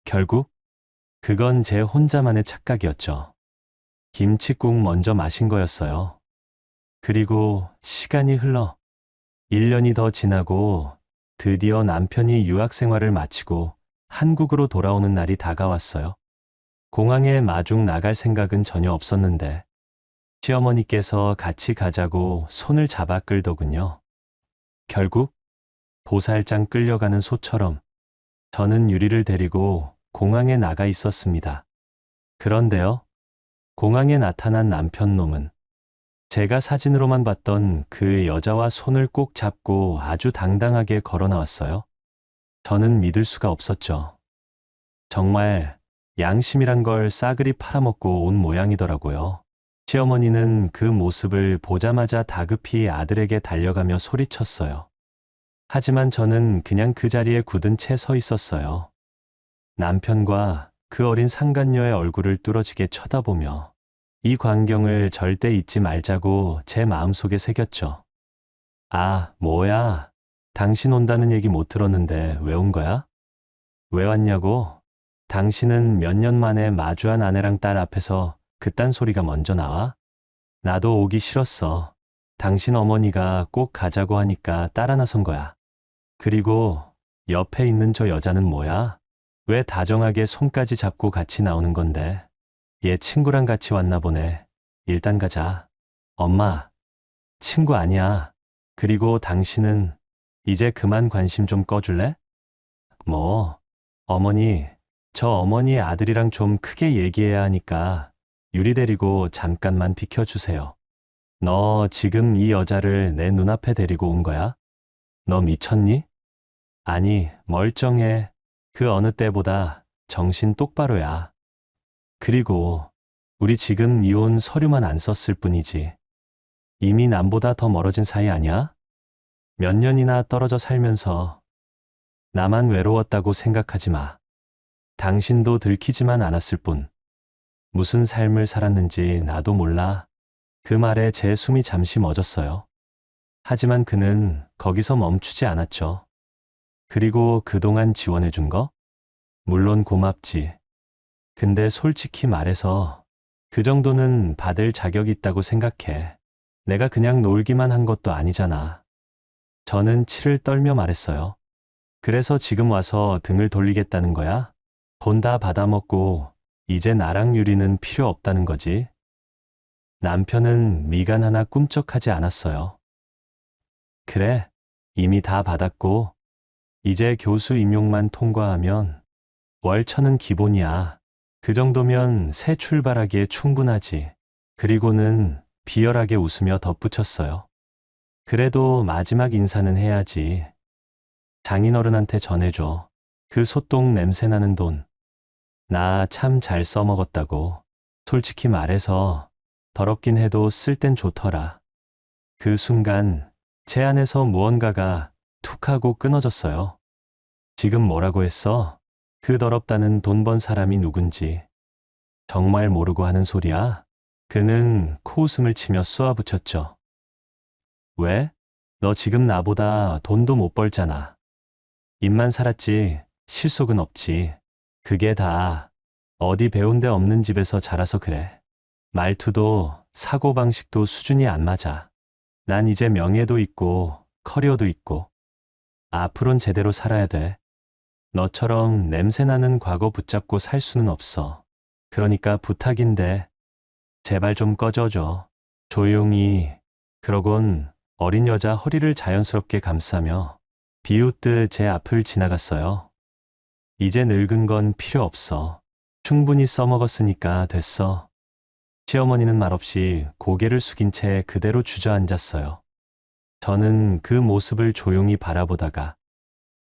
결국 그건 제 혼자만의 착각이었죠. 김칫국 먼저 마신 거였어요. 그리고 시간이 흘러 1년이 더 지나고 드디어 남편이 유학 생활을 마치고 한국으로 돌아오는 날이 다가왔어요. 공항에 마중 나갈 생각은 전혀 없었는데 시어머니께서 같이 가자고 손을 잡아 끌더군요. 결국 도살장 끌려가는 소처럼 저는 유리를 데리고 공항에 나가 있었습니다. 그런데요, 공항에 나타난 남편놈은 제가 사진으로만 봤던 그 여자와 손을 꼭 잡고 아주 당당하게 걸어 나왔어요. 저는 믿을 수가 없었죠. 정말 양심이란 걸 싸그리 팔아먹고 온 모양이더라고요. 시어머니는 그 모습을 보자마자 다급히 아들에게 달려가며 소리쳤어요. 하지만 저는 그냥 그 자리에 굳은 채 서 있었어요. 남편과 그 어린 상간녀의 얼굴을 뚫어지게 쳐다보며 이 광경을 절대 잊지 말자고 제 마음속에 새겼죠. 아, 뭐야? 당신 온다는 얘기 못 들었는데 왜 온 거야? 왜 왔냐고? 당신은 몇 년 만에 마주한 아내랑 딸 앞에서 그딴 소리가 먼저 나와? 나도 오기 싫었어. 당신 어머니가 꼭 가자고 하니까 따라 나선 거야. 그리고 옆에 있는 저 여자는 뭐야? 왜 다정하게 손까지 잡고 같이 나오는 건데? 얘 친구랑 같이 왔나 보네. 일단 가자. 엄마, 친구 아니야. 그리고 당신은 이제 그만 관심 좀 꺼줄래? 뭐, 어머니, 저 어머니의 아들이랑 좀 크게 얘기해야 하니까 유리 데리고 잠깐만 비켜주세요. 너 지금 이 여자를 내 눈앞에 데리고 온 거야? 너 미쳤니? 아니, 멀쩡해. 그 어느 때보다 정신 똑바로야. 그리고 우리 지금 이혼 서류만 안 썼을 뿐이지. 이미 남보다 더 멀어진 사이 아니야? 몇 년이나 떨어져 살면서 나만 외로웠다고 생각하지 마. 당신도 들키지만 않았을 뿐. 무슨 삶을 살았는지 나도 몰라. 그 말에 제 숨이 잠시 멎었어요. 하지만 그는 거기서 멈추지 않았죠. 그리고 그동안 지원해준 거? 물론 고맙지. 근데 솔직히 말해서 그 정도는 받을 자격이 있다고 생각해. 내가 그냥 놀기만 한 것도 아니잖아. 저는 치를 떨며 말했어요. 그래서 지금 와서 등을 돌리겠다는 거야? 돈 다 받아먹고 이제 나랑 유리는 필요 없다는 거지. 남편은 미간 하나 꿈쩍하지 않았어요. 그래, 이미 다 받았고 이제 교수 임용만 통과하면 월천은 기본이야. 그 정도면 새 출발하기에 충분하지. 그리고는 비열하게 웃으며 덧붙였어요. 그래도 마지막 인사는 해야지. 장인어른한테 전해줘. 그 소똥 냄새나는 돈. 나 참 잘 써먹었다고. 솔직히 말해서 더럽긴 해도 쓸 땐 좋더라. 그 순간 제 안에서 무언가가 툭 하고 끊어졌어요. 지금 뭐라고 했어? 그 더럽다는 돈 번 사람이 누군지. 정말 모르고 하는 소리야? 그는 코웃음을 치며 쏘아붙였죠. 왜? 너 지금 나보다 돈도 못 벌잖아. 입만 살았지 실속은 없지. 그게 다 어디 배운 데 없는 집에서 자라서 그래. 말투도 사고방식도 수준이 안 맞아. 난 이제 명예도 있고 커리어도 있고 앞으론 제대로 살아야 돼. 너처럼 냄새나는 과거 붙잡고 살 수는 없어. 그러니까 부탁인데 제발 좀 꺼져줘. 조용히. 그러곤 어린 여자 허리를 자연스럽게 감싸며 비웃듯 제 앞을 지나갔어요. 이제 늙은 건 필요 없어. 충분히 써먹었으니까 됐어. 시어머니는 말없이 고개를 숙인 채 그대로 주저앉았어요. 저는 그 모습을 조용히 바라보다가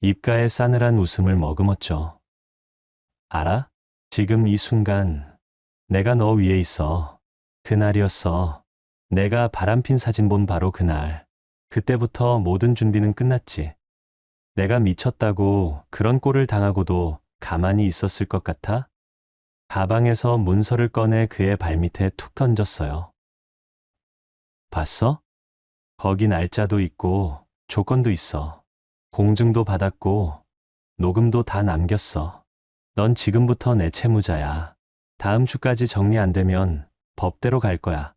입가에 싸늘한 웃음을 머금었죠. 알아? 지금 이 순간 내가 너 위에 있어. 그날이었어. 내가 바람핀 사진 본 바로 그날. 그때부터 모든 준비는 끝났지. 내가 미쳤다고 그런 꼴을 당하고도 가만히 있었을 것 같아? 가방에서 문서를 꺼내 그의 발밑에 툭 던졌어요. 봤어? 거기 날짜도 있고 조건도 있어. 공증도 받았고 녹음도 다 남겼어. 넌 지금부터 내 채무자야. 다음 주까지 정리 안 되면 법대로 갈 거야.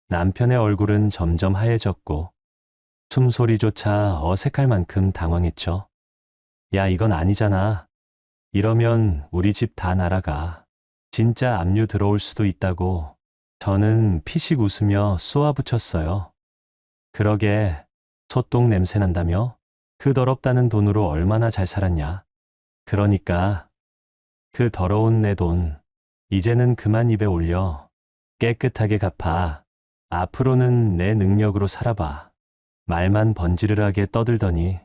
남편의 얼굴은 점점 하얘졌고 숨소리조차 어색할 만큼 당황했죠. 야, 이건 아니잖아. 이러면 우리 집 다 날아가. 진짜 압류 들어올 수도 있다고. 저는 피식 웃으며 쏘아붙였어요. 그러게, 소똥 냄새 난다며? 그 더럽다는 돈으로 얼마나 잘 살았냐. 그러니까 그 더러운 내 돈 이제는 그만 입에 올려. 깨끗하게 갚아. 앞으로는 내 능력으로 살아봐. 말만 번지르르하게 떠들더니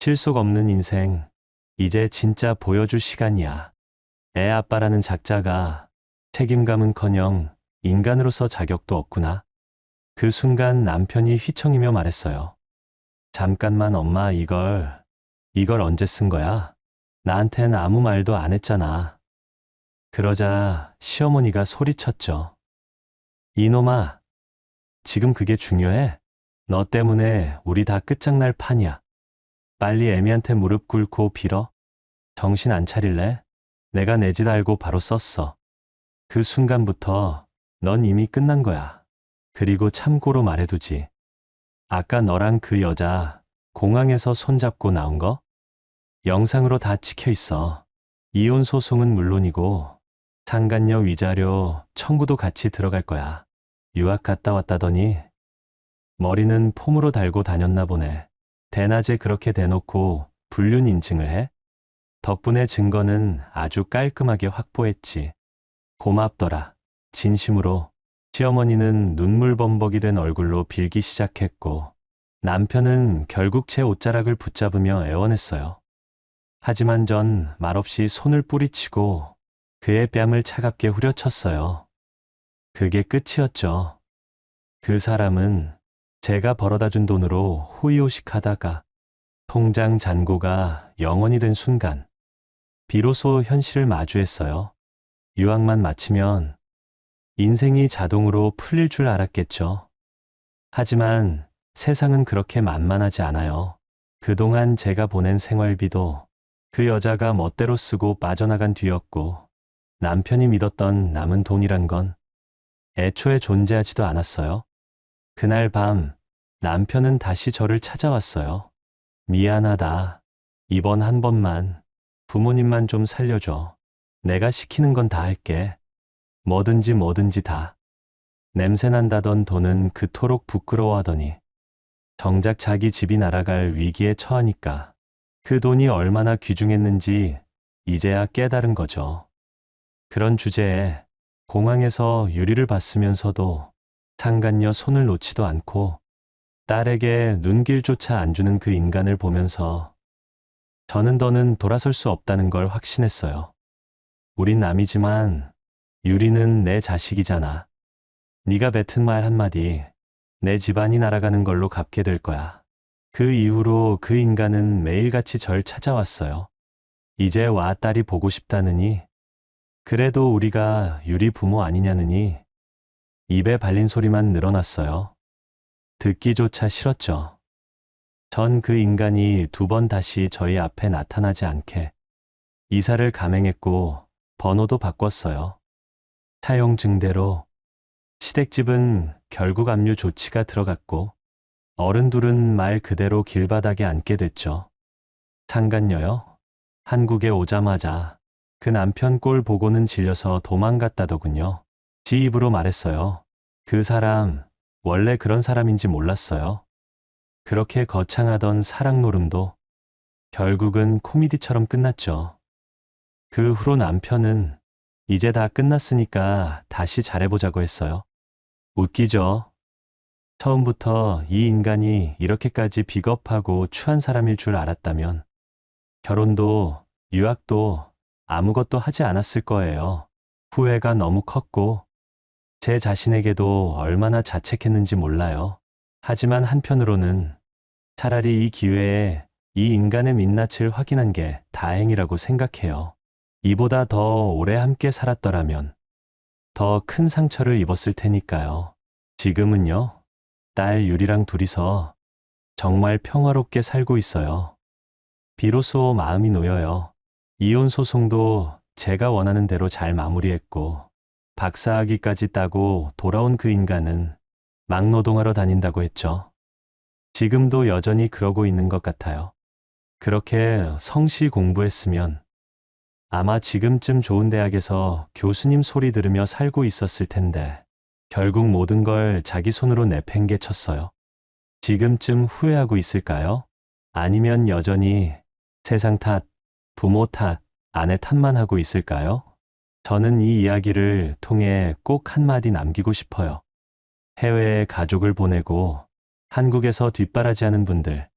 실속 없는 인생 이제 진짜 보여줄 시간이야. 애 아빠라는 작자가 책임감은커녕 인간으로서 자격도 없구나. 그 순간 남편이 휘청이며 말했어요. 잠깐만 엄마 이걸 언제 쓴 거야? 나한텐 아무 말도 안 했잖아. 그러자 시어머니가 소리쳤죠. 이놈아, 지금 그게 중요해? 너 때문에 우리 다 끝장날 판이야. 빨리 애미한테 무릎 꿇고 빌어. 정신 안 차릴래? 내가 내 짓 알고 바로 썼어. 그 순간부터 넌 이미 끝난 거야. 그리고 참고로 말해두지. 아까 너랑 그 여자 공항에서 손잡고 나온 거? 영상으로 다 찍혀 있어. 이혼 소송은 물론이고 상간녀 위자료 청구도 같이 들어갈 거야. 유학 갔다 왔다더니 머리는 폼으로 달고 다녔나 보네. 대낮에 그렇게 대놓고 불륜 인증을 해? 덕분에 증거는 아주 깔끔하게 확보했지. 고맙더라. 진심으로. 시어머니는 눈물범벅이 된 얼굴로 빌기 시작했고 남편은 결국 제 옷자락을 붙잡으며 애원했어요. 하지만 전 말없이 손을 뿌리치고 그의 뺨을 차갑게 후려쳤어요. 그게 끝이었죠. 그 사람은 제가 벌어다 준 돈으로 호의호식하다가 통장 잔고가 영원이 된 순간, 비로소 현실을 마주했어요. 유학만 마치면 인생이 자동으로 풀릴 줄 알았겠죠. 하지만 세상은 그렇게 만만하지 않아요. 그동안 제가 보낸 생활비도 그 여자가 멋대로 쓰고 빠져나간 뒤였고, 남편이 믿었던 남은 돈이란 건 애초에 존재하지도 않았어요. 그날 밤 남편은 다시 저를 찾아왔어요. 미안하다. 이번 한 번만 부모님만 좀 살려줘. 내가 시키는 건 다 할게. 뭐든지 다. 냄새난다던 돈은 그토록 부끄러워하더니 정작 자기 집이 날아갈 위기에 처하니까 그 돈이 얼마나 귀중했는지 이제야 깨달은 거죠. 그런 주제에 공항에서 유리를 봤으면서도 상간녀 손을 놓지도 않고 딸에게 눈길조차 안 주는 그 인간을 보면서 저는 더는 돌아설 수 없다는 걸 확신했어요. 우린 남이지만 유리는 내 자식이잖아. 네가 뱉은 말 한마디 내 집안이 날아가는 걸로 갚게 될 거야. 그 이후로 그 인간은 매일같이 절 찾아왔어요. 이제 와 딸이 보고 싶다느니, 그래도 우리가 유리 부모 아니냐느니 입에 발린 소리만 늘어났어요. 듣기조차 싫었죠. 전 그 인간이 두 번 다시 저희 앞에 나타나지 않게 이사를 감행했고 번호도 바꿨어요. 차용증대로. 시댁집은 결국 압류 조치가 들어갔고 어른둘은 말 그대로 길바닥에 앉게 됐죠. 상간녀요? 한국에 오자마자 그 남편 꼴 보고는 질려서 도망갔다더군요. 지 입으로 말했어요. 그 사람 원래 그런 사람인지 몰랐어요. 그렇게 거창하던 사랑 노름도 결국은 코미디처럼 끝났죠. 그 후로 남편은 이제 다 끝났으니까 다시 잘해보자고 했어요. 웃기죠? 처음부터 이 인간이 이렇게까지 비겁하고 추한 사람일 줄 알았다면 결혼도 유학도 아무것도 하지 않았을 거예요. 후회가 너무 컸고 제 자신에게도 얼마나 자책했는지 몰라요. 하지만 한편으로는 차라리 이 기회에 이 인간의 민낯을 확인한 게 다행이라고 생각해요. 이보다 더 오래 함께 살았더라면 더 큰 상처를 입었을 테니까요. 지금은요, 딸 유리랑 둘이서 정말 평화롭게 살고 있어요. 비로소 마음이 놓여요. 이혼 소송도 제가 원하는 대로 잘 마무리했고, 박사학위까지 따고 돌아온 그 인간은 막노동하러 다닌다고 했죠. 지금도 여전히 그러고 있는 것 같아요. 그렇게 성시 공부했으면 아마 지금쯤 좋은 대학에서 교수님 소리 들으며 살고 있었을 텐데 결국 모든 걸 자기 손으로 내팽개쳤어요. 지금쯤 후회하고 있을까요? 아니면 여전히 세상 탓, 부모 탓, 아내 탓만 하고 있을까요? 저는 이 이야기를 통해 꼭 한마디 남기고 싶어요. 해외에 가족을 보내고 한국에서 뒷바라지하는 분들,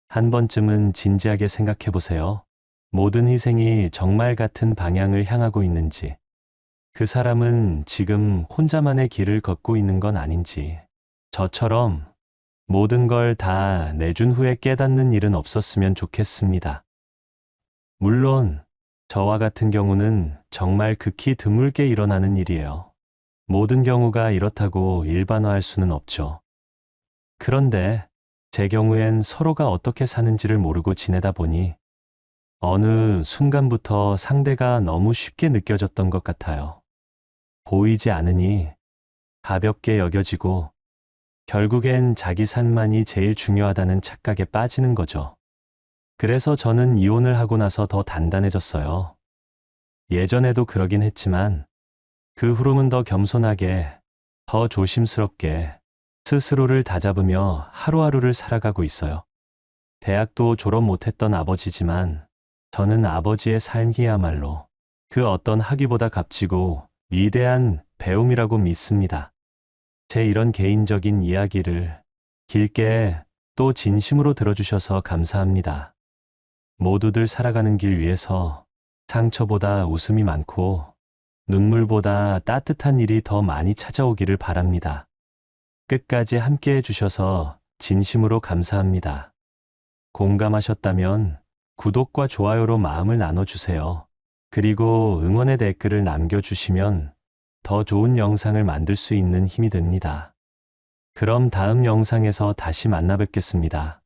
한 번쯤은 진지하게 생각해 보세요. 모든 희생이 정말 같은 방향을 향하고 있는지, 그 사람은 지금 혼자만의 길을 걷고 있는 건 아닌지, 저처럼 모든 걸 다 내준 후에 깨닫는 일은 없었으면 좋겠습니다. 물론 저와 같은 경우는 정말 극히 드물게 일어나는 일이에요. 모든 경우가 이렇다고 일반화할 수는 없죠. 그런데 제 경우엔 서로가 어떻게 사는지를 모르고 지내다 보니 어느 순간부터 상대가 너무 쉽게 느껴졌던 것 같아요. 보이지 않으니 가볍게 여겨지고 결국엔 자기 삶만이 제일 중요하다는 착각에 빠지는 거죠. 그래서 저는 이혼을 하고 나서 더 단단해졌어요. 예전에도 그러긴 했지만 그 후로는 더 겸손하게, 더 조심스럽게 스스로를 다잡으며 하루하루를 살아가고 있어요. 대학도 졸업 못했던 아버지지만 저는 아버지의 삶이야말로 그 어떤 학위보다 값지고 위대한 배움이라고 믿습니다. 제 이런 개인적인 이야기를 길게 또 진심으로 들어주셔서 감사합니다. 모두들 살아가는 길 위에서 상처보다 웃음이 많고 눈물보다 따뜻한 일이 더 많이 찾아오기를 바랍니다. 끝까지 함께 해주셔서 진심으로 감사합니다. 공감하셨다면 구독과 좋아요로 마음을 나눠주세요. 그리고 응원의 댓글을 남겨주시면 더 좋은 영상을 만들 수 있는 힘이 됩니다. 그럼 다음 영상에서 다시 만나 뵙겠습니다.